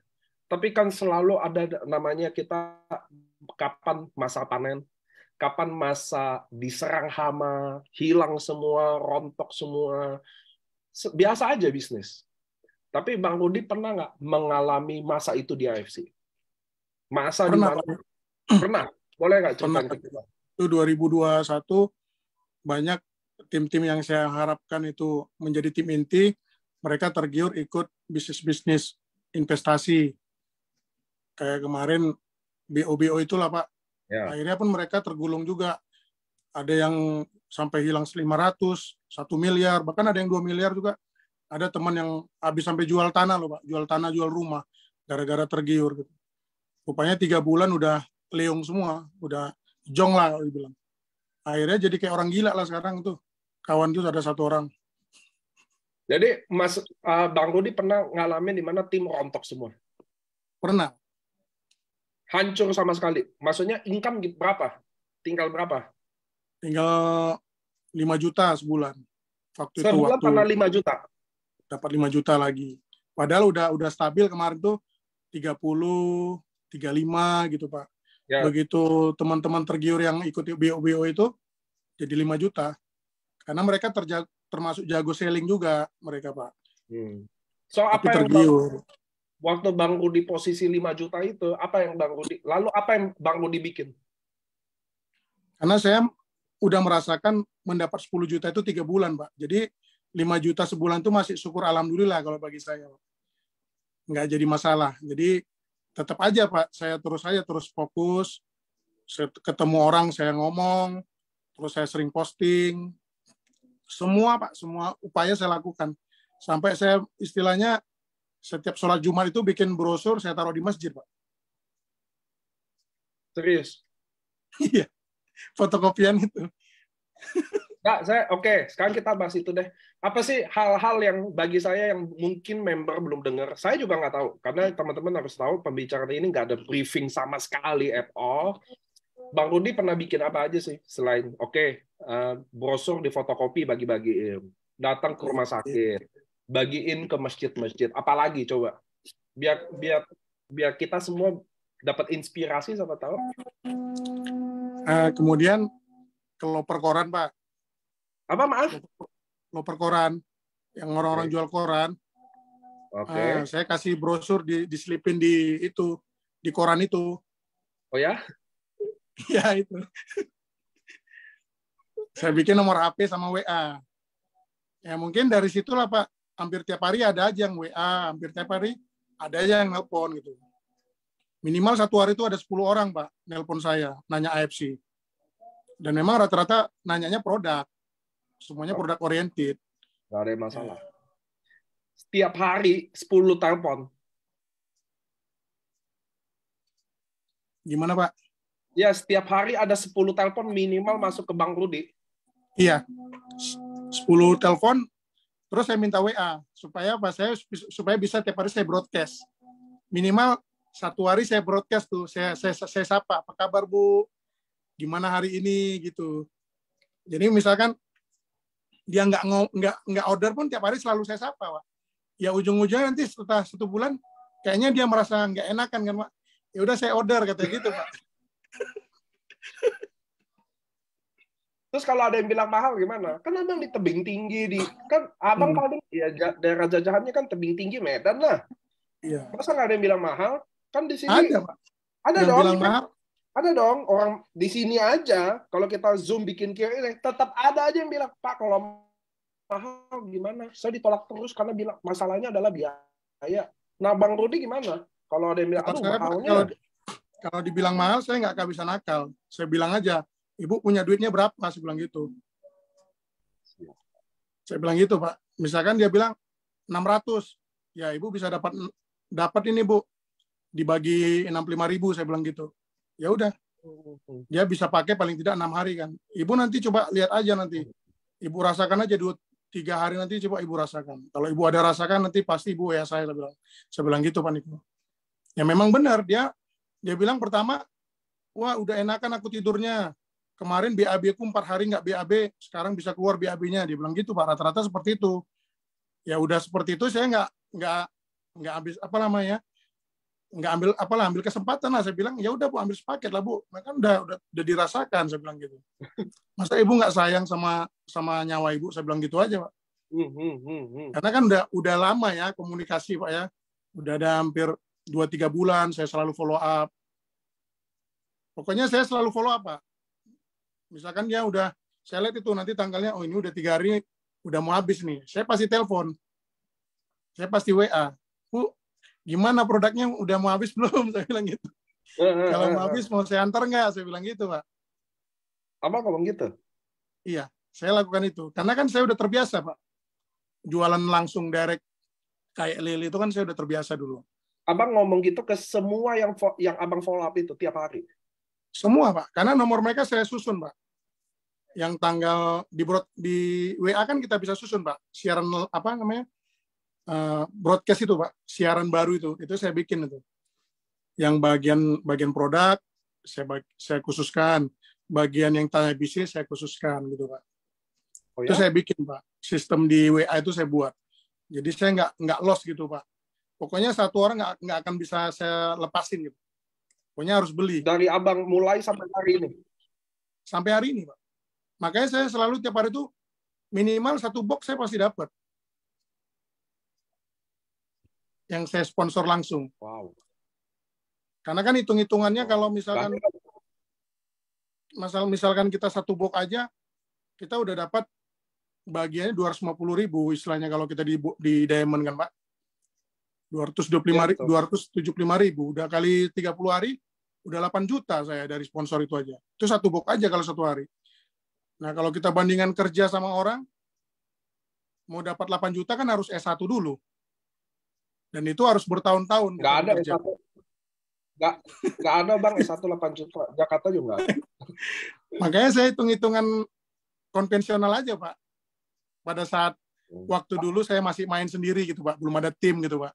Tapi kan selalu ada namanya kita kapan masa panen, kapan masa diserang hama, hilang semua, rontok semua. Biasa aja bisnis. Tapi Bang Rudi pernah nggak mengalami masa itu di AFC? Masa di mana? Pernah. Boleh nggak ceritain ke kita? Itu 2021 banyak tim-tim yang saya harapkan itu menjadi tim inti, mereka tergiur ikut bisnis-bisnis investasi. Kayak kemarin BO-BO itulah Pak. Ya. Akhirnya pun mereka tergulung juga. Ada yang sampai hilang 500, 1 miliar, bahkan ada yang 2 miliar juga. Ada teman yang habis sampai jual tanah loh Pak. Jual tanah, jual rumah. Gara-gara tergiur. Gitu. Rupanya 3 bulan udah leung semua. Udah jong lah kalau dibilang. Akhirnya jadi kayak orang gila lah sekarang tuh. Kawan itu ada 1 orang. Jadi Bang Rudi pernah ngalamin di mana tim rontok semua? Pernah. Hancur sama sekali. Maksudnya income berapa? Tinggal berapa? Tinggal 5 juta sebulan. Sebulan pernah 5 juta? Dapat 5 juta lagi. Padahal udah stabil kemarin tuh 30, 35 gitu Pak. Ya. Begitu teman-teman tergiur yang ikut BO itu jadi 5 juta. Karena mereka termasuk jago selling juga mereka Pak. So apa yang tergiur. Waktu Bang Rudi posisi 5 juta itu, apa yang Bang Rudi bikin? Karena saya udah merasakan mendapat 10 juta itu 3 bulan, Pak. Jadi 5 juta sebulan itu masih syukur alhamdulillah kalau bagi saya. Nggak jadi masalah. Jadi tetap aja, Pak. Saya terus fokus. Saya ketemu orang, saya ngomong. Terus saya sering posting. Semua, Pak. Semua upaya saya lakukan. Sampai saya istilahnya setiap sholat Jumat itu bikin brosur, saya taruh di masjid, Pak. Serius? Iya. Fotokopian itu. Oke, sekarang kita bahas itu deh. Apa sih hal-hal yang bagi saya yang mungkin member belum dengar? Saya juga nggak tahu, karena teman-teman harus tahu pembicaraan ini nggak ada briefing sama sekali at all. Bang Rudi pernah bikin apa aja sih selain brosur di fotokopi bagi-bagiin, datang ke rumah sakit, bagiin ke masjid-masjid, apalagi coba biar kita semua dapat inspirasi sama tahu. Kemudian ke loper koran, Pak. Apa maaf? Loper koran, yang orang-orang jual koran. Oke. Saya kasih brosur diselipin di koran itu. Oh ya? Ya itu. Saya bikin nomor HP sama WA. Ya mungkin dari situlah Pak hampir tiap hari ada aja yang WA, hampir tiap hari ada aja yang nelpon gitu. Minimal satu hari itu ada 10 orang, Pak, nelpon saya, nanya AFC. Dan memang rata-rata nanyanya produk. Semuanya produk oriented. Nggak ada masalah. Setiap hari 10 telepon. Gimana, Pak? Ya, setiap hari ada 10 telepon minimal masuk ke Bang Rudi. Iya. 10 telepon, terus saya minta WA supaya supaya bisa tiap hari saya broadcast. Minimal satu hari saya broadcast tuh, saya sapa, apa kabar Bu? Gimana hari ini gitu. Jadi misalkan dia nggak order pun tiap hari selalu saya sapa, Pak. Ya ujung-ujungnya nanti setelah 1 bulan kayaknya dia merasa nggak enakan kan, Pak. Ya udah saya order kata gitu, Pak. Terus kalau ada yang bilang mahal gimana? Kan abang di tebing tinggi kan abang paling ya daerah jajahannya kan tebing tinggi Medan lah. Iya. Masa nggak ada yang bilang mahal? Kan di sini ada, Pak. Ada yang dong. Bilang mahal. Ada dong orang di sini aja. Kalau kita zoom bikin kiri, tetap ada aja yang bilang, Pak kalau mahal gimana? Saya ditolak terus karena bilang masalahnya adalah biaya. Nah, Bang Rudi gimana? Kalau ada yang bilang, aduh mahalnya. Kalau dibilang mahal, saya nggak akan bisa nakal. Saya bilang aja, Ibu punya duitnya berapa? Saya bilang gitu. Saya bilang gitu, Pak. Misalkan dia bilang 600, ya Ibu bisa dapat ini, Bu. Dibagi 65.000, saya bilang gitu. Ya udah. Dia bisa pakai paling tidak 6 hari kan. Ibu nanti coba lihat aja nanti. Ibu rasakan aja 2-3 hari nanti coba Ibu rasakan. Kalau Ibu ada rasakan nanti pasti Ibu ya saya bilang. Saya bilang gitu, Pak Niko. Ya memang benar dia bilang pertama, wah udah enakan aku tidurnya. Kemarin BAB aku 4 hari nggak BAB, sekarang bisa keluar BAB-nya. Dia bilang gitu, Pak. Rata-rata seperti itu. Ya udah seperti itu saya nggak habis ambil kesempatan lah. Saya bilang ya udah Bu, ambil sepaket lah Bu. Kan udah dirasakan, saya bilang gitu. Masa Ibu nggak sayang sama nyawa Ibu? Saya bilang gitu aja, Pak. Karena kan udah lama ya komunikasi, Pak ya. Udah ada hampir 2-3 bulan saya selalu follow up. Pokoknya saya selalu follow up, Pak. Misalkan dia saya lihat itu nanti tanggalnya, oh ini udah 3 hari, udah mau habis nih. Saya pasti telepon. Saya pasti WA. Bu, gimana produknya udah mau habis belum? Saya bilang gitu. Kalau mau habis mau saya antar nggak? Saya bilang gitu, Pak. Abang ngomong gitu? Iya, saya lakukan itu. Karena kan saya udah terbiasa, Pak. Jualan langsung direct kayak Lili itu kan saya udah terbiasa dulu. Abang ngomong gitu ke semua yang abang follow up itu tiap hari? Semua, Pak. Karena nomor mereka saya susun, Pak. Yang tanggal di WA kan kita bisa susun, Pak. Siaran apa namanya? Broadcast itu, Pak. Siaran baru itu saya bikin itu. Yang bagian produk saya khususkan, bagian yang tanya bisnis saya khususkan gitu, Pak. Oh, ya? Itu saya bikin, Pak. Sistem di WA itu saya buat. Jadi saya nggak lost gitu, Pak. Pokoknya satu orang nggak akan bisa saya lepasin gitu. Pokoknya harus beli. Dari abang mulai sampai hari ini? Sampai hari ini, Pak. Makanya saya selalu tiap hari itu minimal 1 box saya pasti dapat. Yang saya sponsor langsung. Wow. Karena kan hitung-hitungannya kalau misalkan kita 1 box aja, kita udah dapat bagiannya 250.000 istilahnya kalau kita di Diamond kan, Pak. 275.000, 275.000. Udah kali 30 hari, udah 8 juta saya dari sponsor itu aja. Itu 1 box aja kalau 1 hari. Nah, kalau kita bandingkan kerja sama orang, mau dapat 8 juta kan harus S1 dulu. Dan itu harus bertahun-tahun. Nggak ada S1. Nggak ada, Bang, S1 8 juta. Jakarta juga nggak ada. Makanya saya hitung-hitungan konvensional aja, Pak. Pada saat waktu dulu saya masih main sendiri gitu, Pak. Belum ada tim gitu, Pak.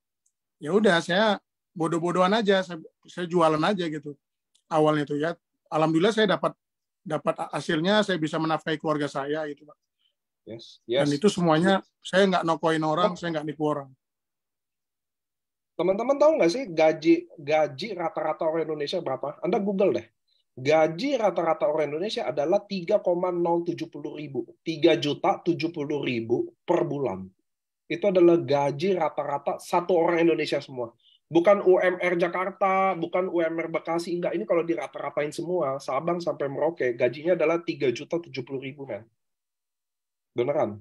Ya udah, saya bodoh-bodohan aja. Saya jualan aja gitu. Awalnya itu ya. Alhamdulillah saya dapat hasilnya, saya bisa menafkahi keluarga saya gitu, Pak. Yes. Dan itu semuanya saya nggak nokoin orang, saya nggak nipu orang. Teman-teman tahu nggak sih gaji rata-rata orang Indonesia berapa? Anda Google deh. Gaji rata-rata orang Indonesia adalah 3,070.000. 3.070.000 per bulan. Itu adalah gaji rata-rata satu orang Indonesia semua. Bukan UMR Jakarta, bukan UMR Bekasi, enggak. Ini kalau dirata-ratain semua, Sabang sampai Merauke, gajinya adalah 3.070.000, men. Beneran.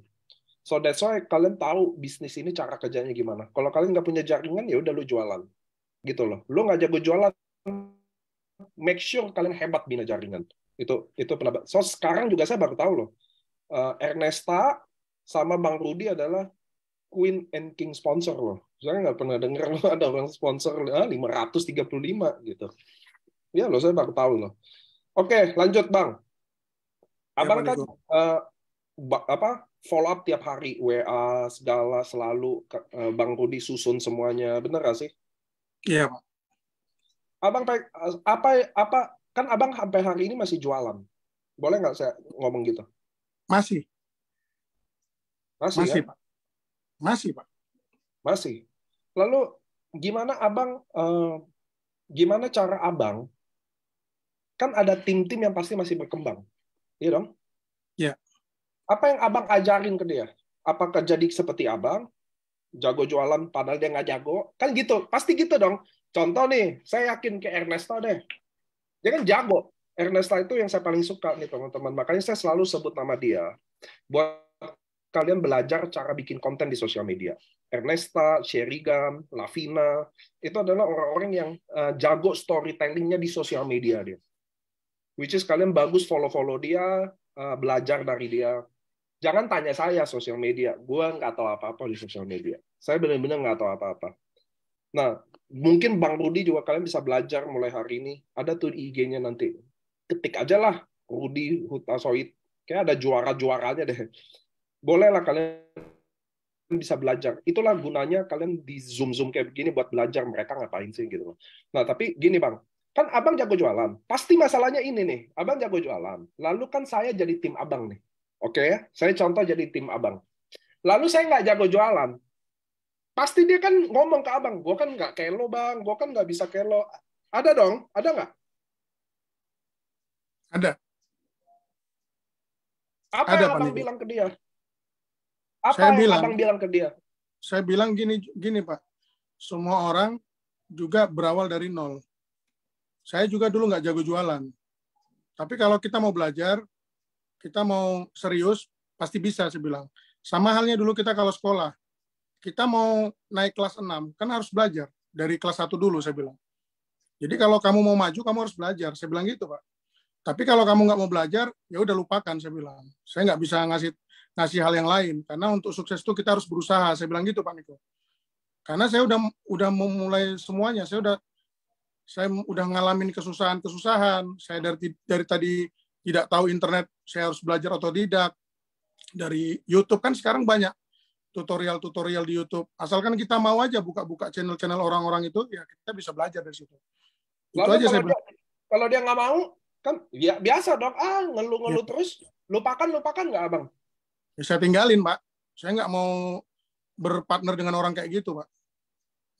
So that's why kalian tahu bisnis ini cara kerjanya gimana. Kalau kalian nggak punya jaringan, ya udah lu jualan. Gitu loh. Lu nggak jago jualan, make sure kalian hebat bina jaringan. Itu pendapat. So sekarang juga saya baru tahu loh. Ernesta sama Bang Rudi adalah Queen and King sponsor loh. Saya nggak pernah dengar loh ada orang sponsor 535 gitu. Ya loh, saya baru tahu loh. Oke, lanjut Bang. Abang kan follow up tiap hari, WA segala selalu Bang Rudi susun semuanya, bener gak sih? Iya Pak. Abang kan Abang sampai hari ini masih jualan, boleh nggak saya ngomong gitu? Masih Masih Pak. Masih Pak. Masih. Lalu gimana Abang? Gimana cara Abang? Kan ada tim-tim yang pasti masih berkembang, iya dong? Iya. Apa yang Abang ajarin ke dia? Apakah jadi seperti Abang, jago jualan padahal dia nggak jago? Kan gitu, pasti gitu dong. Contoh nih, saya yakin ke Ernesta deh. Dia kan jago. Ernesta itu yang saya paling suka nih teman-teman. Makanya saya selalu sebut nama dia. Buat kalian belajar cara bikin konten di sosial media. Ernesta, Sherigan, Lavina, itu adalah orang-orang yang jago storytelling-nya di sosial media dia. Which is kalian bagus follow-follow dia, belajar dari dia. Jangan tanya saya sosial media. Gue nggak tahu apa-apa di sosial media. Saya benar-benar nggak tahu apa-apa. Nah, mungkin Bang Rudi juga kalian bisa belajar mulai hari ini. Ada tuh IG-nya nanti. Ketik aja lah, Rudi Hutasoid. Kayak ada juara-juaranya deh. Boleh lah kalian bisa belajar. Itulah gunanya kalian di Zoom kayak begini buat belajar mereka ngapain sih gitu. Nah, tapi gini Bang. Kan Abang jago jualan. Pasti masalahnya ini nih. Abang jago jualan. Lalu kan saya jadi tim Abang nih. Oke ya, saya contoh jadi tim Abang. Lalu saya nggak jago jualan. Pasti dia kan ngomong ke Abang, gue kan nggak kelo Bang, gue kan nggak bisa kelo. Ada dong? Ada nggak? Ada. Apa Ada, yang Pak Abang Niko. bilang ke dia? Apa Saya yang bilang, Abang bilang ke dia? Saya bilang gini Pak, semua orang juga berawal dari nol. Saya juga dulu nggak jago jualan. Tapi kalau kita mau belajar, kita mau serius, pasti bisa, saya bilang. Sama halnya dulu kita kalau sekolah. Kita mau naik kelas 6, kan harus belajar. Dari kelas 1 dulu, saya bilang. Jadi kalau kamu mau maju, kamu harus belajar. Saya bilang gitu, Pak. Tapi kalau kamu nggak mau belajar, ya udah lupakan, saya bilang. Saya nggak bisa ngasih hal yang lain. Karena untuk sukses itu kita harus berusaha. Saya bilang gitu, Pak Niko. Karena saya udah memulai semuanya. Saya udah ngalamin kesusahan. Saya dari tadi tidak tahu internet, saya harus belajar otodidak. Dari YouTube kan sekarang banyak tutorial di YouTube. Asalkan kita mau aja buka-buka channel-channel orang-orang itu, ya kita bisa belajar dari situ. Itu Lalu aja saya bilang. kalau dia nggak mau, kan ya biasa dong. Ngeluh-ngeluh Ya, terus. Lupakan nggak Abang? ya saya tinggalin, Pak. Saya nggak mau berpartner dengan orang kayak gitu, Pak.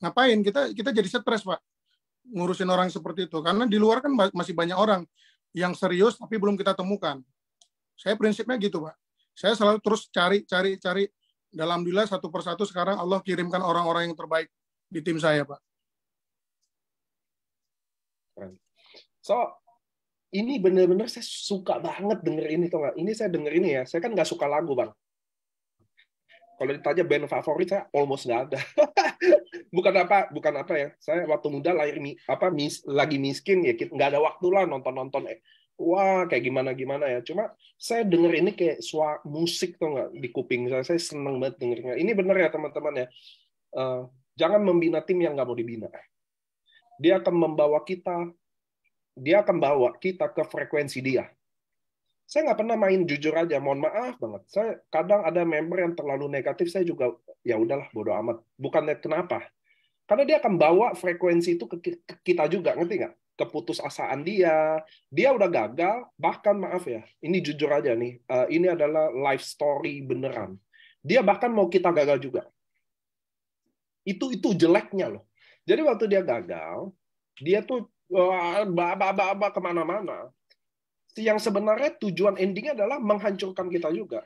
Ngapain? Kita jadi stres, Pak. Ngurusin orang seperti itu. Karena di luar kan masih banyak orang yang serius tapi belum kita temukan. Saya prinsipnya gitu, Pak. Saya selalu terus cari. Alhamdulillah satu persatu sekarang Allah kirimkan orang-orang yang terbaik di tim saya, Pak. So, ini benar-benar saya suka banget denger ini, tuh nggak? Ini saya denger ini ya. Saya kan nggak suka lagu, Bang. Kalau ditanya band favorit, saya almost nggak ada. bukan apa ya. Saya waktu muda lagi miskin ya, nggak ada waktu lah nonton. Wah, kayak gimana ya. Cuma saya denger ini kayak suara musik tuh nggak di kuping saya. Saya seneng banget dengernya. Ini bener ya teman-teman ya. Jangan membina tim yang nggak mau dibina. Dia akan membawa kita ke frekuensi dia. Saya nggak pernah main jujur aja, mohon maaf banget. Saya kadang ada member yang terlalu negatif, saya juga ya udahlah bodo amat. Bukannya kenapa? Karena dia akan bawa frekuensi itu ke kita juga, ngerti nggak? Keputusasaan dia udah gagal, bahkan maaf ya, ini jujur aja nih, ini adalah life story beneran. Dia bahkan mau kita gagal juga. Itu jeleknya loh. Jadi waktu dia gagal, dia tuh kemana-mana. Yang sebenarnya tujuan endingnya adalah menghancurkan kita juga.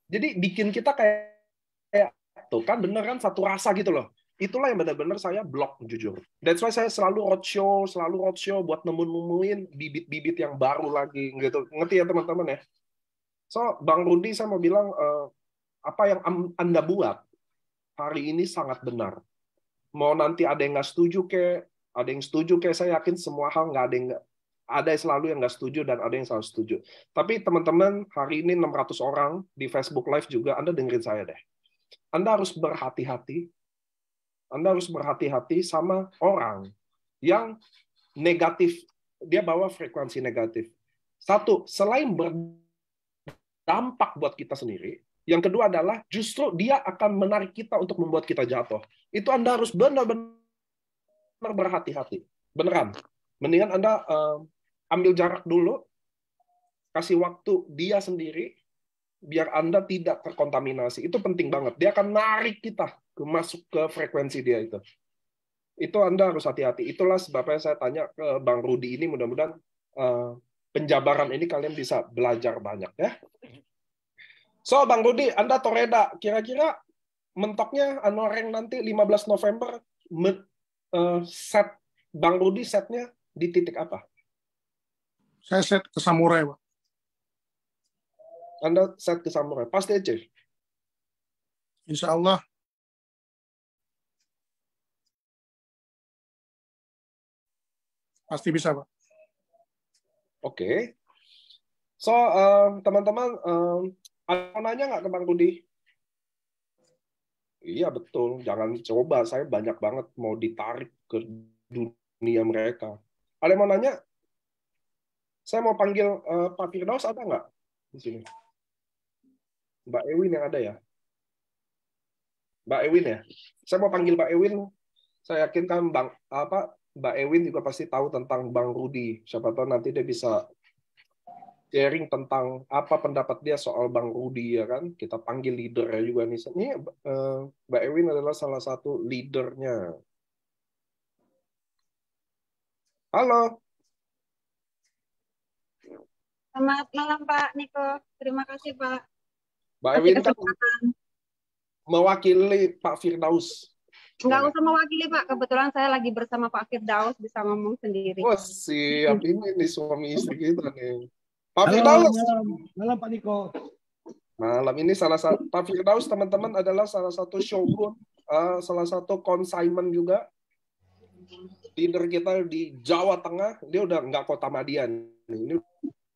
Jadi bikin kita kayak tuh kan bener kan satu rasa gitu loh. Itulah yang benar-benar saya blok jujur. That's why saya selalu roadshow buat nemuin bibit-bibit yang baru lagi gitu. Ngerti ya teman-teman ya? So Bang Rudi saya mau bilang apa yang Anda buat hari ini sangat benar. Mau nanti ada yang nggak setuju ada yang setuju saya yakin semua hal nggak ada yang nggak, ada selalu yang nggak setuju dan ada yang selalu setuju. Tapi teman-teman, hari ini 600 orang di Facebook Live juga, Anda dengerin saya deh. Anda harus berhati-hati. Anda harus berhati-hati sama orang yang negatif. Dia bawa frekuensi negatif. Satu, selain berdampak buat kita sendiri, yang kedua adalah justru dia akan menarik kita untuk membuat kita jatuh. Itu Anda harus benar-benar berhati-hati. Beneran. Mendingan Anda ambil jarak dulu, kasih waktu dia sendiri, biar Anda tidak terkontaminasi. Itu penting banget. Dia akan narik kita masuk ke frekuensi dia itu. Itu Anda harus hati-hati. Itulah sebabnya saya tanya ke Bang Rudi ini, mudah-mudahan penjabaran ini kalian bisa belajar banyak ya. So, Bang Rudi, Anda Toreda, kira-kira mentoknya Anoreng nanti 15 November, set Bang Rudi setnya di titik apa? Saya set ke Samurai, Pak. Anda set ke Samurai, pasti aja. Insya Allah. Pasti bisa, Pak. Oke. So, teman-teman, ada mau nanya nggak ke Bang Rudi? Iya, betul. Jangan coba. Saya banyak banget mau ditarik ke dunia mereka. Ada yang mau nanya? Saya mau panggil Pak Firdaus, ada nggak di sini? Mbak Ewin yang ada ya? Mbak Ewin ya? Saya mau panggil Mbak Ewin. Saya yakin kan Mbak Ewin juga pasti tahu tentang Bang Rudi. Siapa tahu nanti dia bisa sharing tentang apa pendapat dia soal Bang Rudi ya kan. Kita panggil leadernya juga nih. Ini Mbak Ewin adalah salah satu leadernya. Halo. Selamat malam Pak Niko. Terima kasih Pak. Mbak Ewin kan mewakili Pak Firdaus. Nggak usah mewakili Pak. Kebetulan saya lagi bersama Pak Firdaus, bisa ngomong sendiri. Oh siap, ini nih suami istri kita nih. Pak Halo, Firdaus. malam Pak Niko. Malam ini salah satu Pak Firdaus teman-teman adalah salah satu showroom, salah satu consignment juga. Leader kita di Jawa Tengah, dia udah nggak Kota Madian. Ini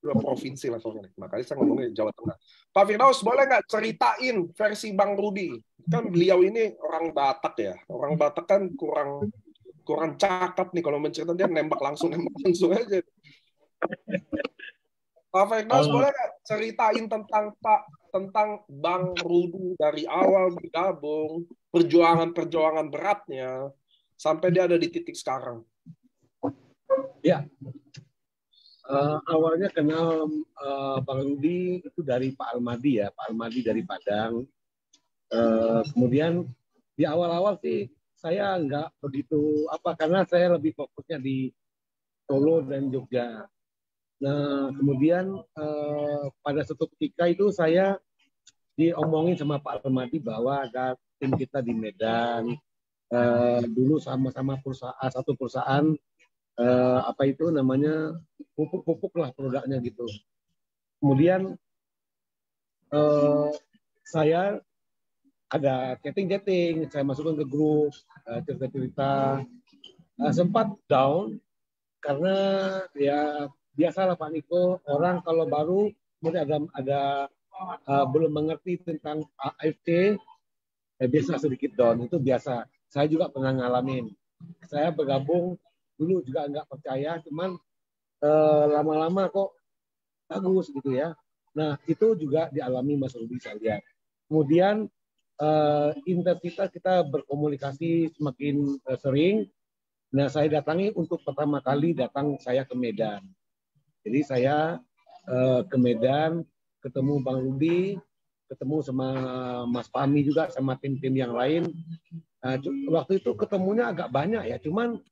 udah provinsi levelnya. Makanya saya ngomongnya Jawa Tengah. Pak Firdaus, boleh nggak ceritain versi Bang Rudi? Kan beliau ini orang Batak ya. Orang Batak kan kurang cakap nih kalau menceritakan, dia nembak langsung aja. Pak Firdaus, boleh nggak ceritain tentang Bang Rudi dari awal bergabung, perjuangan beratnya, sampai dia ada di titik sekarang? Ya, awalnya kenal Bang Rudi itu dari Pak Almadi ya, Pak Almadi dari Padang. Kemudian di awal-awal sih saya nggak begitu karena saya lebih fokusnya di Solo dan Jogja. Nah, kemudian pada suatu ketika itu saya diomongin sama Pak Almadi bahwa ada tim kita di Medan, dulu sama-sama satu perusahaan, apa itu namanya, pupuk lah produknya gitu. Kemudian saya ada chatting, saya masukkan ke grup, cerita-cerita, sempat down karena ya biasalah Pak Niko, orang kalau baru kemudian ada belum mengerti tentang AFC, biasa sedikit down, itu biasa. Saya juga pernah ngalamin. Saya bergabung dulu juga nggak percaya, cuman lama-lama kok bagus gitu ya. Nah itu juga dialami Mas Rudi saya lihat. Kemudian intensitas kita berkomunikasi semakin sering. Nah saya datangi untuk pertama kali saya ke Medan. Jadi saya ke Medan, ketemu Bang Rudi, ketemu sama Mas Fahmi juga, sama tim-tim yang lain. Waktu itu ketemunya agak banyak ya, cuman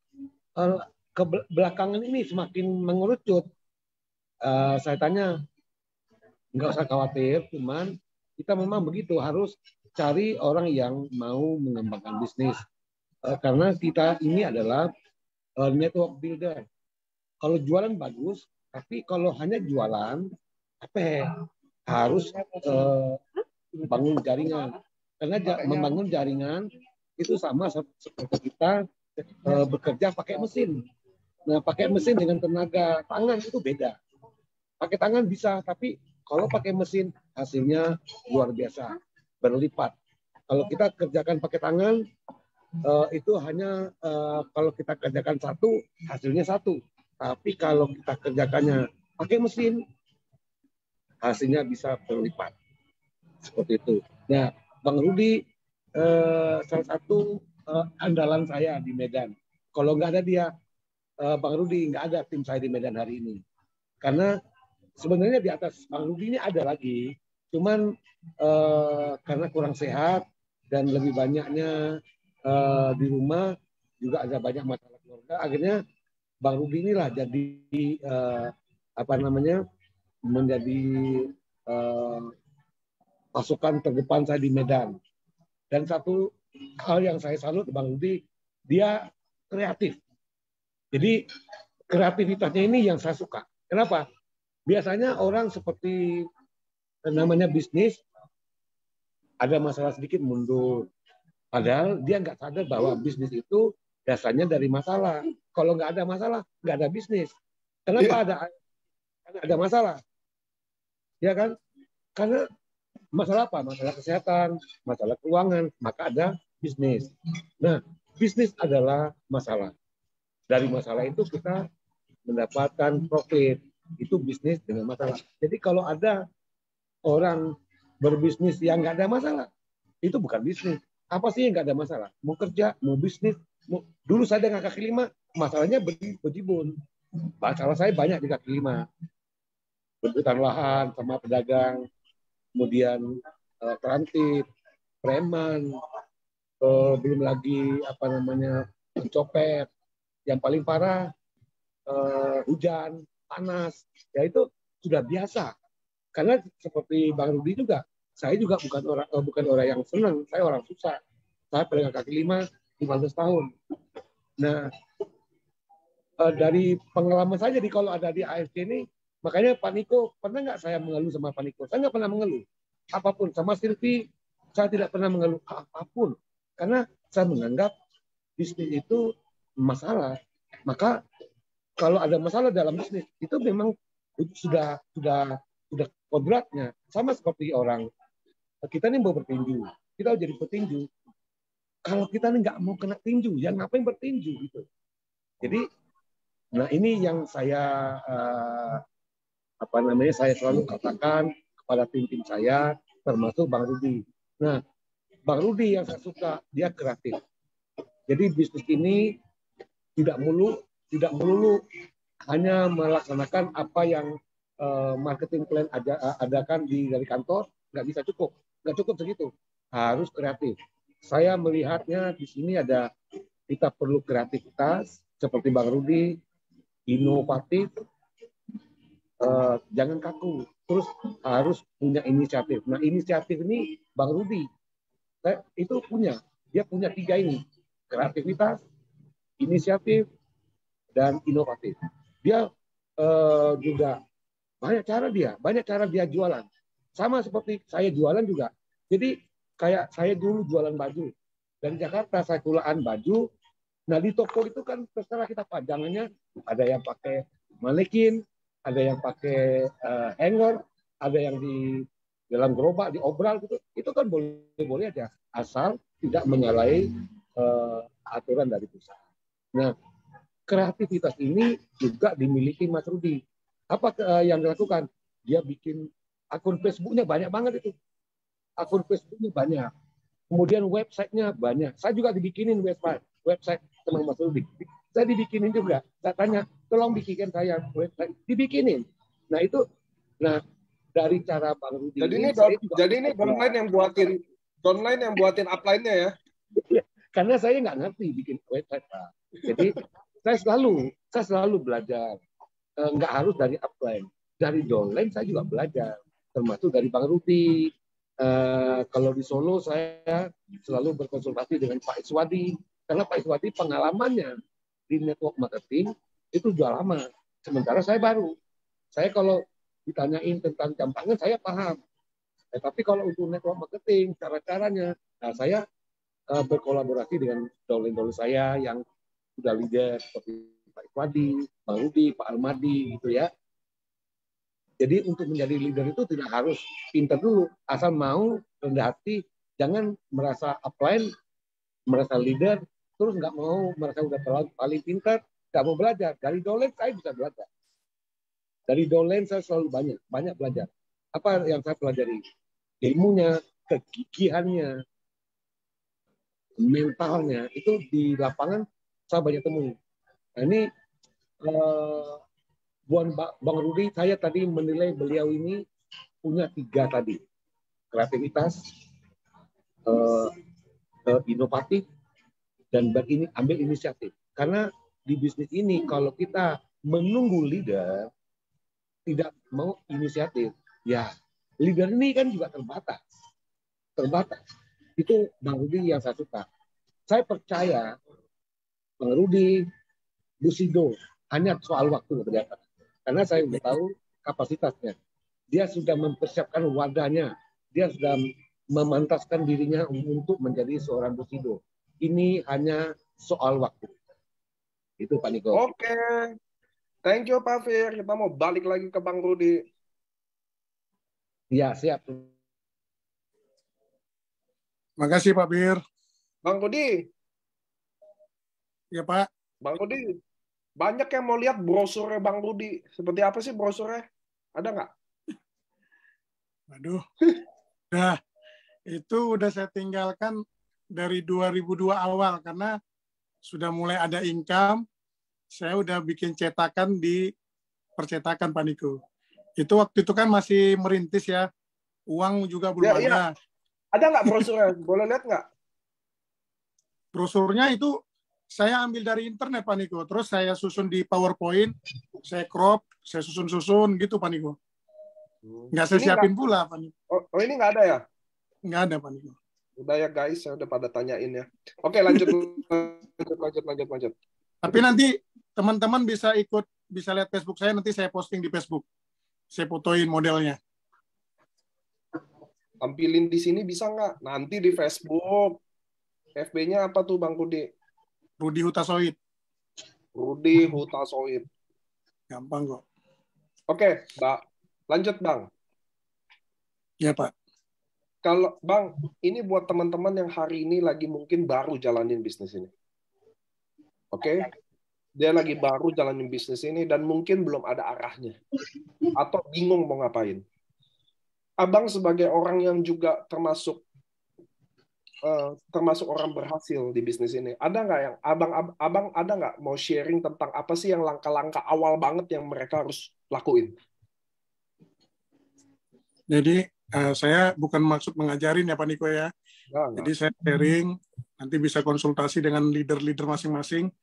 belakangan ini semakin mengerucut. Saya tanya, nggak usah khawatir, cuman kita memang begitu, harus cari orang yang mau mengembangkan bisnis. Karena kita ini adalah network builder. Kalau jualan bagus, tapi kalau hanya jualan, harus bangun jaringan. Karena membangun jaringan itu sama seperti kita bekerja pakai mesin. Nah, pakai mesin dengan tenaga tangan itu beda. Pakai tangan bisa, tapi kalau pakai mesin hasilnya luar biasa, berlipat. Kalau kita kerjakan pakai tangan, itu hanya kalau kita kerjakan satu, hasilnya satu. Tapi kalau kita kerjakannya pakai mesin, hasilnya bisa berlipat. Seperti itu. Nah, Bang Rudi salah satu andalan saya di Medan. Kalau nggak ada dia, Bang Rudi, nggak ada tim saya di Medan hari ini. Karena sebenarnya di atas Bang Rudi ini ada lagi, cuman karena kurang sehat dan lebih banyaknya di rumah, juga ada banyak masalah keluarga, akhirnya Bang Rudi inilah jadi menjadi pasukan terdepan saya di Medan. Dan satu hal yang saya salut Bang Rudi, dia kreatif. Jadi kreativitasnya ini yang saya suka. Kenapa? Biasanya orang seperti namanya bisnis, ada masalah sedikit mundur. Padahal dia nggak sadar bahwa bisnis itu dasarnya dari masalah. Kalau nggak ada masalah, nggak ada bisnis. Kenapa ada masalah? Ya kan? Karena masalah apa? Masalah kesehatan, masalah keuangan, maka ada bisnis. Nah, bisnis adalah masalah. Dari masalah itu kita mendapatkan profit. Itu bisnis dengan masalah. Jadi kalau ada orang berbisnis yang nggak ada masalah, itu bukan bisnis. Apa sih yang nggak ada masalah? Mau kerja, mau bisnis. Dulu saya dengan kaki lima, masalahnya bejibun. Masalah saya banyak di kaki lima. Berebutan lahan sama pedagang, kemudian transit, preman, belum lagi pencopet. Yang paling parah hujan, panas, ya itu sudah biasa. Karena seperti Bang Rudi juga, saya juga bukan orang yang senang, saya orang susah. Saya pedagang kaki lima 15 tahun. Nah, dari pengalaman saya, jadi kalau ada di AFC ini, makanya Pak Niko, pernah nggak saya mengeluh sama Pak Niko? Saya nggak pernah mengeluh. Apapun. Sama Silvi, saya tidak pernah mengeluh apapun. Karena saya menganggap bisnis itu masalah. Maka kalau ada masalah dalam bisnis, itu memang sudah kodratnya. Sama seperti orang, kita ini mau bertinju. Kita jadi petinju. Kalau kita ini nggak mau kena tinju, ya ngapain bertinju gitu. Jadi, nah ini yang saya saya selalu katakan kepada tim-tim saya, termasuk Bang Rudi. Nah, Bang Rudi yang saya suka, dia kreatif. Jadi bisnis ini tidak melulu hanya melaksanakan apa yang marketing plan adakan dari kantor, nggak bisa cukup. Nggak cukup segitu. Harus kreatif. Saya melihatnya di sini kita perlu kreativitas, seperti Bang Rudi, inovatif, jangan kaku. Terus harus punya inisiatif. Nah, inisiatif ini Bang Rudi, itu punya. Dia punya 3 ini. Kreativitas, inisiatif, dan inovatif. Dia juga banyak cara dia jualan. Sama seperti saya jualan juga. Jadi kayak saya dulu jualan baju. Dari Jakarta saya kulaan baju. Nah di toko itu kan terserah kita pajangannya. Ada yang pakai manekin, ada yang pakai hanger, ada yang di dalam gerobak, di obral gitu. Itu kan boleh-boleh aja. Asal tidak menyalahi aturan dari perusahaan. Nah, kreativitas ini juga dimiliki Mas Rudi. Apa yang dilakukan? Dia bikin akun Facebooknya banyak banget itu. Akun Facebooknya banyak. Kemudian websitenya banyak. Saya juga dibikinin website sama Mas Rudi. Saya dibikinin juga. Saya tanya, tolong bikinkan saya website. Dibikinin. Nah itu, dari cara Bang Rudi. Jadi ini downline yang buatin upline-nya ya? Karena saya nggak ngerti bikin website, Pak. Jadi saya selalu belajar. Nggak harus dari upline. Dari downline saya juga belajar. Termasuk dari Bang Rudi. Kalau di Solo saya selalu berkonsultasi dengan Pak Iswadi. Karena Pak Iswadi pengalamannya di network marketing itu sudah lama. Sementara saya baru. Saya kalau ditanyain tentang jam tangan, saya paham. Tapi kalau untuk network marketing, cara-caranya, nah saya berkolaborasi dengan downline saya yang sudah leader seperti Pak Ikwadi, Bang Rudi, Pak Almadi gitu ya. Jadi untuk menjadi leader itu tidak harus pintar dulu, asal mau, rendah hati, jangan merasa upline, merasa leader, terus nggak mau merasa udah paling pintar, nggak mau belajar. Dari downline saya bisa belajar. Dari downline saya selalu banyak belajar. Apa yang saya pelajari? Ilmunya, kegigihannya, mentalnya, itu di lapangan saya banyak temui. Nah ini Bang Rudi, saya tadi menilai beliau ini punya 3 tadi. Kreativitas, inovatif, dan ambil inisiatif. Karena di bisnis ini kalau kita menunggu leader, tidak mau inisiatif, ya leader ini kan juga terbatas. Itu Bang Rudi yang saya suka. Saya percaya Bang Rudi, Bu Sido, hanya soal waktu kelihatan. Karena saya sudah tahu kapasitasnya. Dia sudah mempersiapkan wadahnya. Dia sudah memantaskan dirinya untuk menjadi seorang Bu Sido. Ini hanya soal waktu. Itu Pak Niko. Oke. Thank you Pak Fir. Kita mau balik lagi ke Bang Rudi. Iya, siap. Makasih Pak Bir. Bang Rudi. Ya Pak. Bang Rudi. Banyak yang mau lihat brosurnya Bang Rudi. Seperti apa sih brosurnya? Ada nggak? Waduh. Nah, itu udah saya tinggalkan dari 2002 awal karena sudah mulai ada income. Saya udah bikin cetakan di percetakan Pak Niko. Itu waktu itu kan masih merintis ya. Uang juga belum ada. Ya. Ada nggak brosurnya? Boleh lihat nggak? Brosurnya itu saya ambil dari internet Pak Niko. Terus saya susun di PowerPoint. Saya crop, saya susun-susun gitu Pak Niko. Nggak saya siapin pula Pak Niko. Oh ini nggak ada ya? Nggak ada Pak Niko. Udah ya guys, saya udah pada tanyain ya. Oke lanjut. Tapi nanti teman-teman bisa lihat Facebook saya, nanti saya posting di Facebook. Saya fotoin modelnya. Tampilin di sini bisa nggak? Nanti di Facebook. FB-nya apa tuh Bang Rudi? Rudi Hutasoid. Rudi Hutasoid. Gampang kok. Oke, Mbak. Lanjut Bang. Ya Pak. Kalau Bang, ini buat teman-teman yang hari ini lagi mungkin baru jalanin bisnis ini. Oke? Dia lagi baru jalanin bisnis ini dan mungkin belum ada arahnya. Atau bingung mau ngapain. Abang sebagai orang yang juga termasuk orang berhasil di bisnis ini, ada nggak yang abang ada nggak mau sharing tentang apa sih yang langkah-langkah awal banget yang mereka harus lakuin? Jadi saya bukan maksud mengajarin ya Pak Niko ya. Jadi saya sharing, nanti bisa konsultasi dengan leader-leader masing-masing.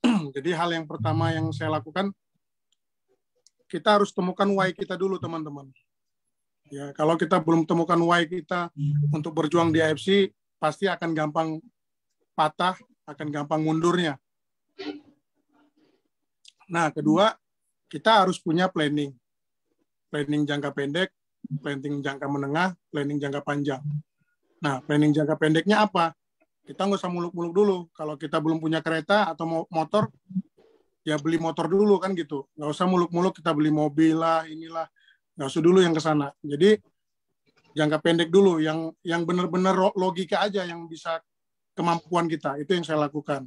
Jadi hal yang pertama yang saya lakukan, kita harus temukan why kita dulu teman-teman. Ya, kalau kita belum temukan why kita untuk berjuang di AFC, pasti akan gampang patah, akan gampang mundurnya. Nah, kedua, kita harus punya planning. Planning jangka pendek, planning jangka menengah, planning jangka panjang. Nah, planning jangka pendeknya apa? Kita nggak usah muluk-muluk dulu. Kalau kita belum punya kereta atau motor, ya beli motor dulu kan gitu. Nggak usah muluk-muluk kita beli mobil lah, inilah. Nggak usah dulu yang ke sana. Jadi jangka pendek dulu, yang benar-benar logika aja yang bisa kemampuan kita. Itu yang saya lakukan.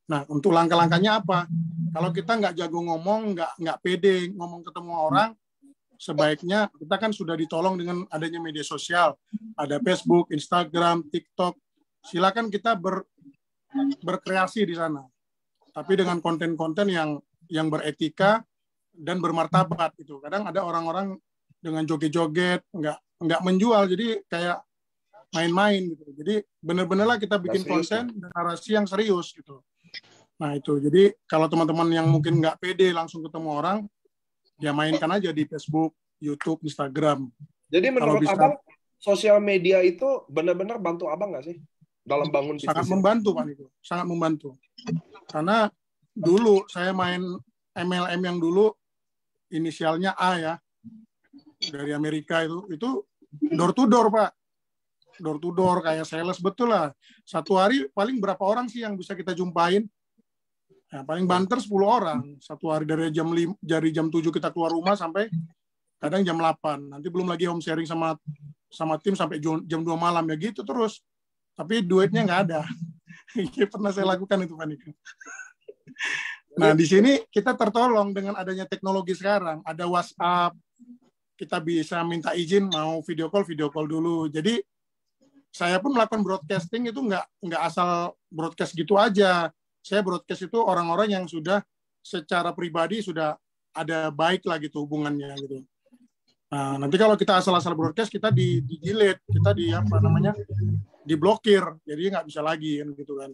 Nah, untuk langkah-langkahnya apa? Kalau kita nggak jago ngomong, nggak pede ngomong ketemu orang, sebaiknya kita kan sudah ditolong dengan adanya media sosial. Ada Facebook, Instagram, TikTok. Silakan kita berkreasi di sana. Tapi dengan konten-konten yang beretika dan bermartabat gitu. Kadang ada orang-orang dengan joget-joget, nggak menjual, jadi kayak main-main gitu. Jadi benar-benarlah kita bikin konten dan narasi yang serius gitu. Nah itu, jadi kalau teman-teman yang mungkin nggak pede langsung ketemu orang, ya mainkan aja di Facebook, YouTube, Instagram. Jadi menurut Abang, sosial media itu benar-benar bantu Abang nggak sih dalam bangun bisnis? Sangat membantu Pak Niko, sangat membantu. Karena dulu saya main MLM yang dulu inisialnya A ya, dari Amerika itu door to door, Pak. Door to door kayak sales betul lah. Satu hari paling berapa orang sih yang bisa kita jumpain? Ya, paling banter 10 orang. Satu hari dari jam 7 kita keluar rumah sampai kadang jam 8. Nanti belum lagi home sharing sama tim sampai jam 2 malam ya gitu terus. Tapi duitnya nggak ada. Pernah saya lakukan itu, Pak Niko. Nah, di sini kita tertolong dengan adanya teknologi sekarang. Ada WhatsApp, kita bisa minta izin mau video call dulu. Jadi saya pun melakukan broadcasting itu nggak asal broadcast gitu aja. Saya broadcast itu orang-orang yang sudah secara pribadi sudah ada baik lah gitu hubungannya gitu. Nah, nanti kalau kita asal-asal broadcast kita di-delete, kita diblokir, jadi nggak bisa lagi kan gitu kan.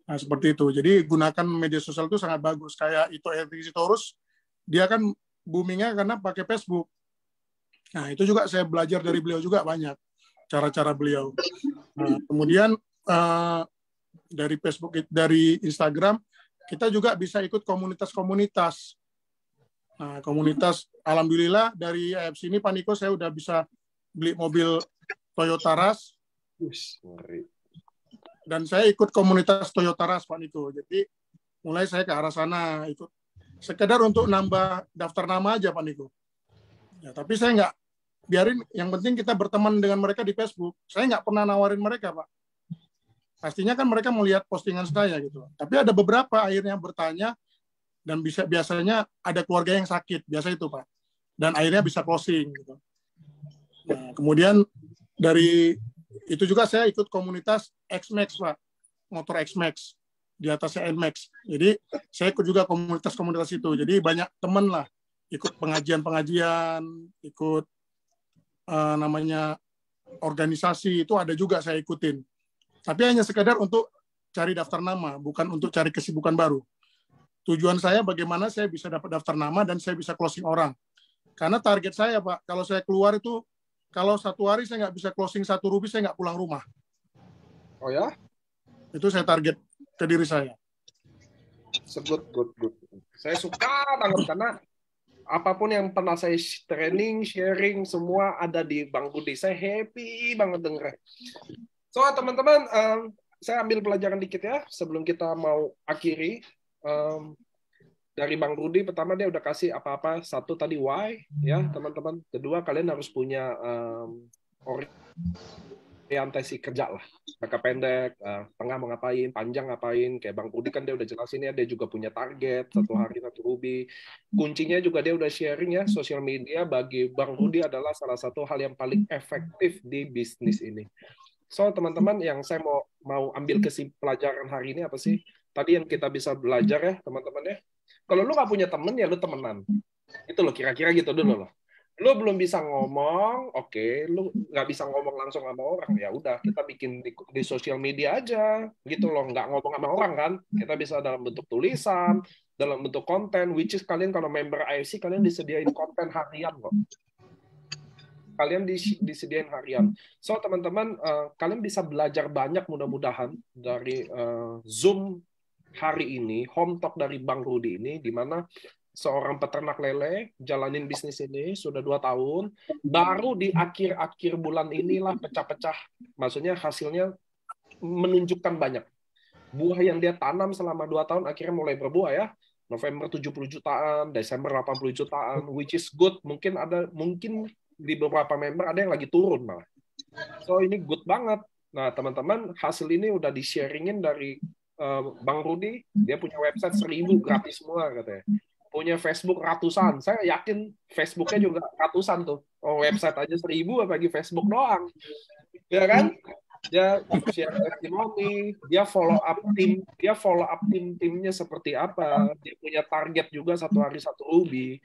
Nah, seperti itu. Jadi gunakan media sosial itu sangat bagus. Kayak Ito Epicurus, dia kan boomingnya karena pakai Facebook. Nah, itu juga saya belajar dari beliau juga banyak cara-cara beliau. Nah, kemudian dari Facebook, dari Instagram, kita juga bisa ikut komunitas-komunitas. Nah, komunitas, alhamdulillah dari AFC ini, Pak Niko, saya udah bisa beli mobil Toyota Rush. Dan saya ikut komunitas Toyota Rush, Pak Niko. Jadi, mulai saya ke arah sana, ikut. Sekedar untuk nambah daftar nama aja, Pak Niko. Ya, tapi saya nggak, biarin, yang penting kita berteman dengan mereka di Facebook. Saya nggak pernah nawarin mereka, Pak. Pastinya kan mereka melihat postingan saya gitu. Tapi ada beberapa akhirnya bertanya dan biasanya ada keluarga yang sakit, biasa itu, Pak. Dan akhirnya bisa closing gitu. Nah, kemudian dari itu juga saya ikut komunitas X-Max, Pak. Motor X-Max di atasnya N-Max. Jadi saya ikut juga komunitas itu. Jadi banyak teman lah ikut pengajian, ikut namanya organisasi itu ada juga saya ikutin. Tapi hanya sekedar untuk cari daftar nama, bukan untuk cari kesibukan baru. Tujuan saya bagaimana saya bisa dapat daftar nama dan saya bisa closing orang. Karena target saya, Pak, kalau saya keluar itu, kalau satu hari saya nggak bisa closing 1 rupiah, saya nggak pulang rumah. Oh ya? Itu saya target ke diri saya. Good. Saya suka banget karena apapun yang pernah saya training, sharing, semua ada di Bang Budi. Saya happy banget dengar. So, teman-teman, saya ambil pelajaran dikit ya sebelum kita mau akhiri. Dari Bang Rudi, pertama dia udah kasih apa-apa. Satu tadi why, ya teman-teman. Kedua, kalian harus punya orientasi kerja lah. Jangka pendek, tengah mau ngapain, panjang ngapain. Kayak Bang Rudi kan dia udah jelasin ya, dia juga punya target, 1 hari 1 rupiah. Kuncinya juga dia udah sharing ya, sosial media bagi Bang Rudi adalah salah satu hal yang paling efektif di bisnis ini. So, teman-teman, yang saya mau ambil pelajaran hari ini apa sih? Tadi yang kita bisa belajar ya, teman-teman ya. Kalau lu nggak punya temen, ya lu temenan. Itu loh, kira-kira gitu dulu loh. Lu belum bisa ngomong, oke. Lu nggak bisa ngomong langsung sama orang, ya udah, kita bikin di sosial media aja. Gitu loh, nggak ngomong sama orang kan. Kita bisa dalam bentuk tulisan, dalam bentuk konten, which is kalian kalau member IFC, kalian disediain konten harian kok. Kalian disediain harian. So, teman-teman, kalian bisa belajar banyak mudah-mudahan dari Zoom hari ini, home talk dari Bang Rudi ini, di mana seorang peternak lele jalanin bisnis ini sudah 2 tahun, baru di akhir-akhir bulan inilah pecah-pecah. Maksudnya hasilnya menunjukkan banyak. Buah yang dia tanam selama 2 tahun akhirnya mulai berbuah ya. November 70 jutaan, Desember 80 jutaan, which is good. Mungkin di beberapa member ada yang lagi turun malah. So ini good banget. Nah, teman-teman, hasil ini udah di-sharingin dari Bang Rudi. Dia punya website 1000 gratis semua katanya. Punya Facebook ratusan. Saya yakin Facebooknya juga ratusan tuh. Oh, website aja 1000 apalagi Facebook doang. Ya kan? Dia share testimoni, dia follow up tim-timnya seperti apa. Dia punya target juga 1 hari 1 rupiah.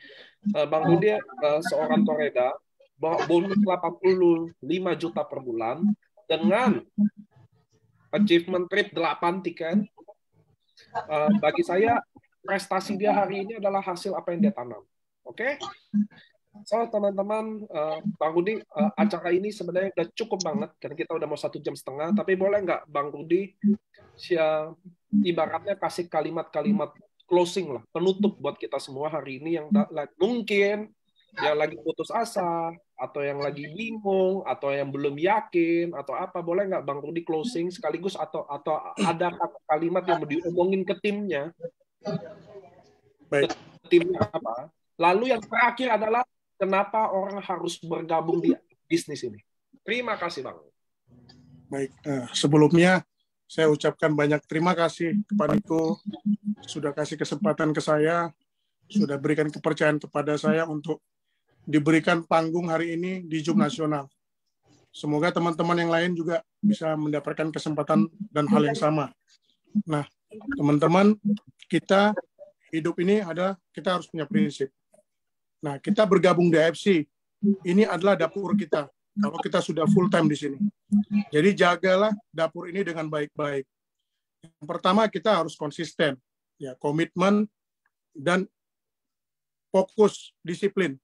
Bang Rudi seorang toreda bonus 85 juta per bulan dengan achievement trip 8 tiket. Bagi saya prestasi dia hari ini adalah hasil apa yang dia tanam. Oke? So, teman-teman, Bang Rudi, acara ini sebenarnya udah cukup banget karena kita udah mau 1,5 jam. Tapi boleh nggak Bang Rudi ibaratnya kasih kalimat-kalimat closing lah, penutup buat kita semua hari ini yang mungkin yang lagi putus asa, atau yang lagi bingung, atau yang belum yakin, atau apa, boleh nggak Bang Rudi closing sekaligus atau ada kalimat yang mau diomongin ke timnya? Baik. Ke timnya apa? Lalu yang terakhir adalah kenapa orang harus bergabung di bisnis ini? Terima kasih Bang. Baik, sebelumnya saya ucapkan banyak terima kasih kepada Niko, sudah kasih kesempatan ke saya, sudah berikan kepercayaan kepada saya untuk diberikan panggung hari ini di Zoom Nasional. Semoga teman-teman yang lain juga bisa mendapatkan kesempatan dan hal yang sama. Nah, teman-teman, kita hidup ini kita harus punya prinsip. Nah, kita bergabung di AFC, ini adalah dapur kita. Kalau kita sudah full time di sini. Jadi jagalah dapur ini dengan baik-baik. Yang pertama kita harus konsisten, ya, komitmen dan fokus, disiplin.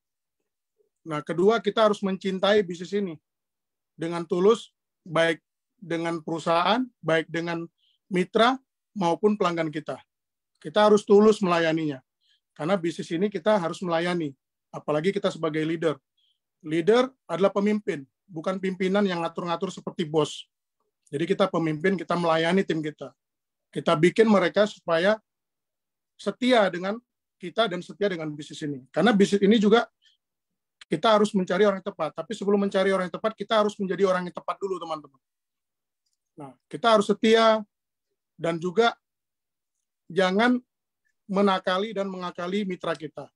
Nah, kedua kita harus mencintai bisnis ini dengan tulus, baik dengan perusahaan, baik dengan mitra maupun pelanggan kita. Kita harus tulus melayaninya. Karena bisnis ini kita harus melayani, apalagi kita sebagai leader. Leader adalah pemimpin, bukan pimpinan yang ngatur-ngatur seperti bos. Jadi kita pemimpin, kita melayani tim kita. Kita bikin mereka supaya setia dengan kita dan setia dengan bisnis ini. Karena bisnis ini juga kita harus mencari orang yang tepat. Tapi sebelum mencari orang yang tepat, kita harus menjadi orang yang tepat dulu, teman-teman. Nah, kita harus setia dan juga jangan menakali dan mengakali mitra kita.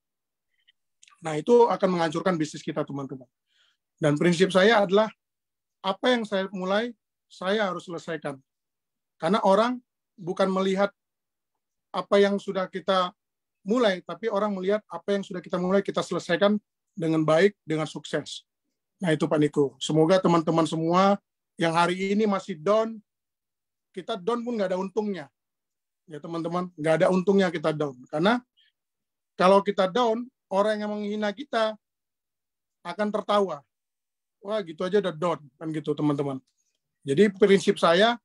Nah, itu akan menghancurkan bisnis kita, teman-teman. Dan prinsip saya adalah, apa yang saya mulai, saya harus selesaikan. Karena orang bukan melihat apa yang sudah kita mulai, tapi orang melihat apa yang sudah kita mulai, kita selesaikan dengan baik, dengan sukses. Nah, itu Pak Niko. Semoga teman-teman semua yang hari ini masih down, kita down pun nggak ada untungnya. Ya, teman-teman, nggak ada untungnya kita down. Karena kalau kita down, orang yang menghina kita akan tertawa. Wah, gitu aja udah down, kan gitu, teman-teman. Jadi prinsip saya,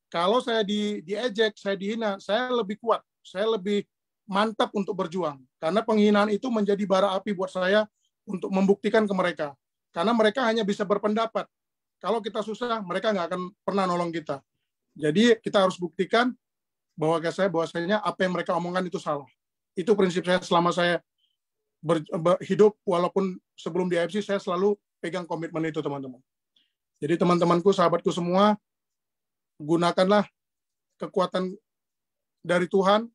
kalau saya diejek, saya dihina, saya lebih kuat, saya lebih mantap untuk berjuang. Karena penghinaan itu menjadi bara api buat saya untuk membuktikan ke mereka. Karena mereka hanya bisa berpendapat. Kalau kita susah, mereka nggak akan pernah nolong kita. Jadi kita harus buktikan bahwasanya apa yang mereka omongkan itu salah. Itu prinsip saya selama saya hidup, walaupun sebelum di AFC, saya selalu pegang komitmen itu, teman-teman. Jadi teman-temanku, sahabatku semua, gunakanlah kekuatan dari Tuhan,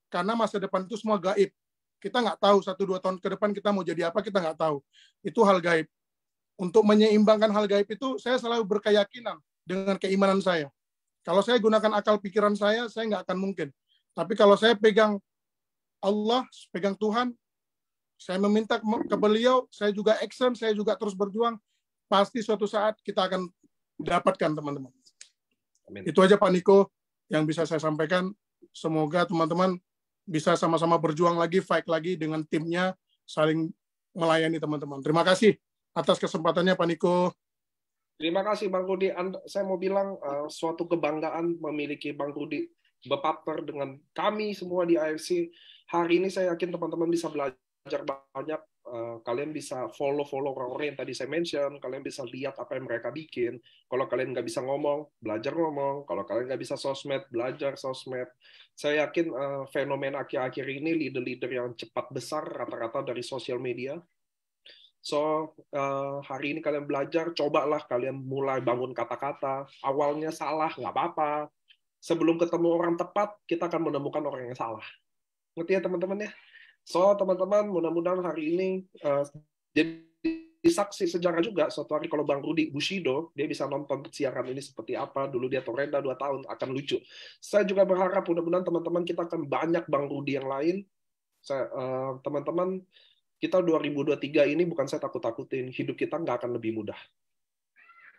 karena masa depan itu semua gaib. Kita nggak tahu 1-2 tahun ke depan kita mau jadi apa, kita nggak tahu. Itu hal gaib. Untuk menyeimbangkan hal gaib itu, saya selalu berkeyakinan dengan keimanan saya. Kalau saya gunakan akal pikiran saya nggak akan mungkin. Tapi kalau saya pegang Allah, pegang Tuhan, saya meminta ke beliau, saya juga action, saya juga terus berjuang, pasti suatu saat kita akan dapatkan, teman-teman. Itu aja Pak Niko yang bisa saya sampaikan. Semoga teman-teman bisa sama-sama berjuang lagi, fight lagi dengan timnya, saling melayani teman-teman. Terima kasih atas kesempatannya Pak Niko. Terima kasih Bang Rudi. Saya mau bilang suatu kebanggaan memiliki Bang Rudi berpartner dengan kami semua di AFC. Hari ini saya yakin teman-teman bisa belajar banyak. Kalian bisa follow orang-orang yang tadi saya mention. Kalian bisa lihat apa yang mereka bikin. Kalau kalian nggak bisa ngomong, belajar ngomong. Kalau kalian nggak bisa sosmed, belajar sosmed. Saya yakin fenomena akhir-akhir ini leader-leader yang cepat besar rata-rata dari sosial media. So, hari ini kalian belajar, cobalah kalian mulai bangun kata-kata. Awalnya salah, nggak apa-apa. Sebelum ketemu orang tepat, kita akan menemukan orang yang salah. Ngerti ya teman-teman ya? So, teman-teman, mudah-mudahan hari ini jadi saksi sejarah juga. Suatu hari kalau Bang Rudi Bushido, dia bisa nonton siaran ini seperti apa. Dulu dia Torenda 2 tahun, akan lucu. Saya juga berharap mudah-mudahan teman-teman kita akan banyak Bang Rudi yang lain. Teman-teman, kita 2023 ini bukan saya takut-takutin. Hidup kita nggak akan lebih mudah.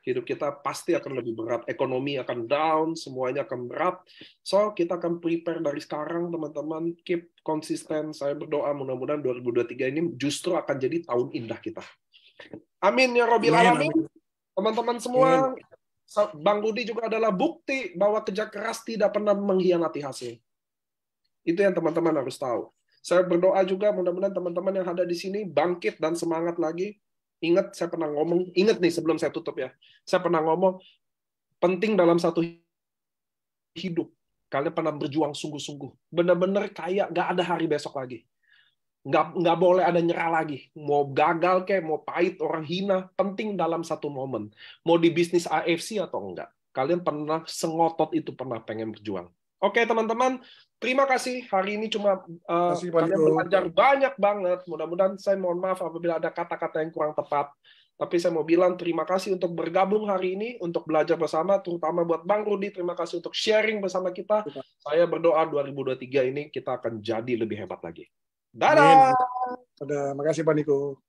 Hidup kita pasti akan lebih berat. Ekonomi akan down, semuanya akan berat. So, kita akan prepare dari sekarang, teman-teman. Keep konsisten. Saya berdoa mudah-mudahan 2023 ini justru akan jadi tahun indah kita. Amin ya Rabbil Alamin. Teman-teman semua, Bang Rudi juga adalah bukti bahwa kerja keras tidak pernah mengkhianati hasil. Itu yang teman-teman harus tahu. Saya berdoa juga mudah-mudahan teman-teman yang ada di sini bangkit dan semangat lagi. Ingat, saya pernah ngomong, ingat nih sebelum saya tutup ya, saya pernah ngomong, penting dalam satu hidup, kalian pernah berjuang sungguh-sungguh. Benar-benar kayak nggak ada hari besok lagi. Nggak boleh ada nyerah lagi. Mau gagal kayak, mau pahit, orang hina, penting dalam satu momen. Mau di bisnis AFC atau enggak. Kalian pernah sengotot itu, pernah pengen berjuang. Oke teman-teman, terima kasih. Hari ini cuma Kasih, Pak kalian Niko. belajar banyak banget. Mudah-mudahan saya mohon maaf apabila ada kata-kata yang kurang tepat. Tapi saya mau bilang terima kasih untuk bergabung hari ini, untuk belajar bersama, terutama buat Bang Rudi. Terima kasih untuk sharing bersama kita. Saya berdoa 2023 ini kita akan jadi lebih hebat lagi. Dadah! Amin. Makasih Pak Niko.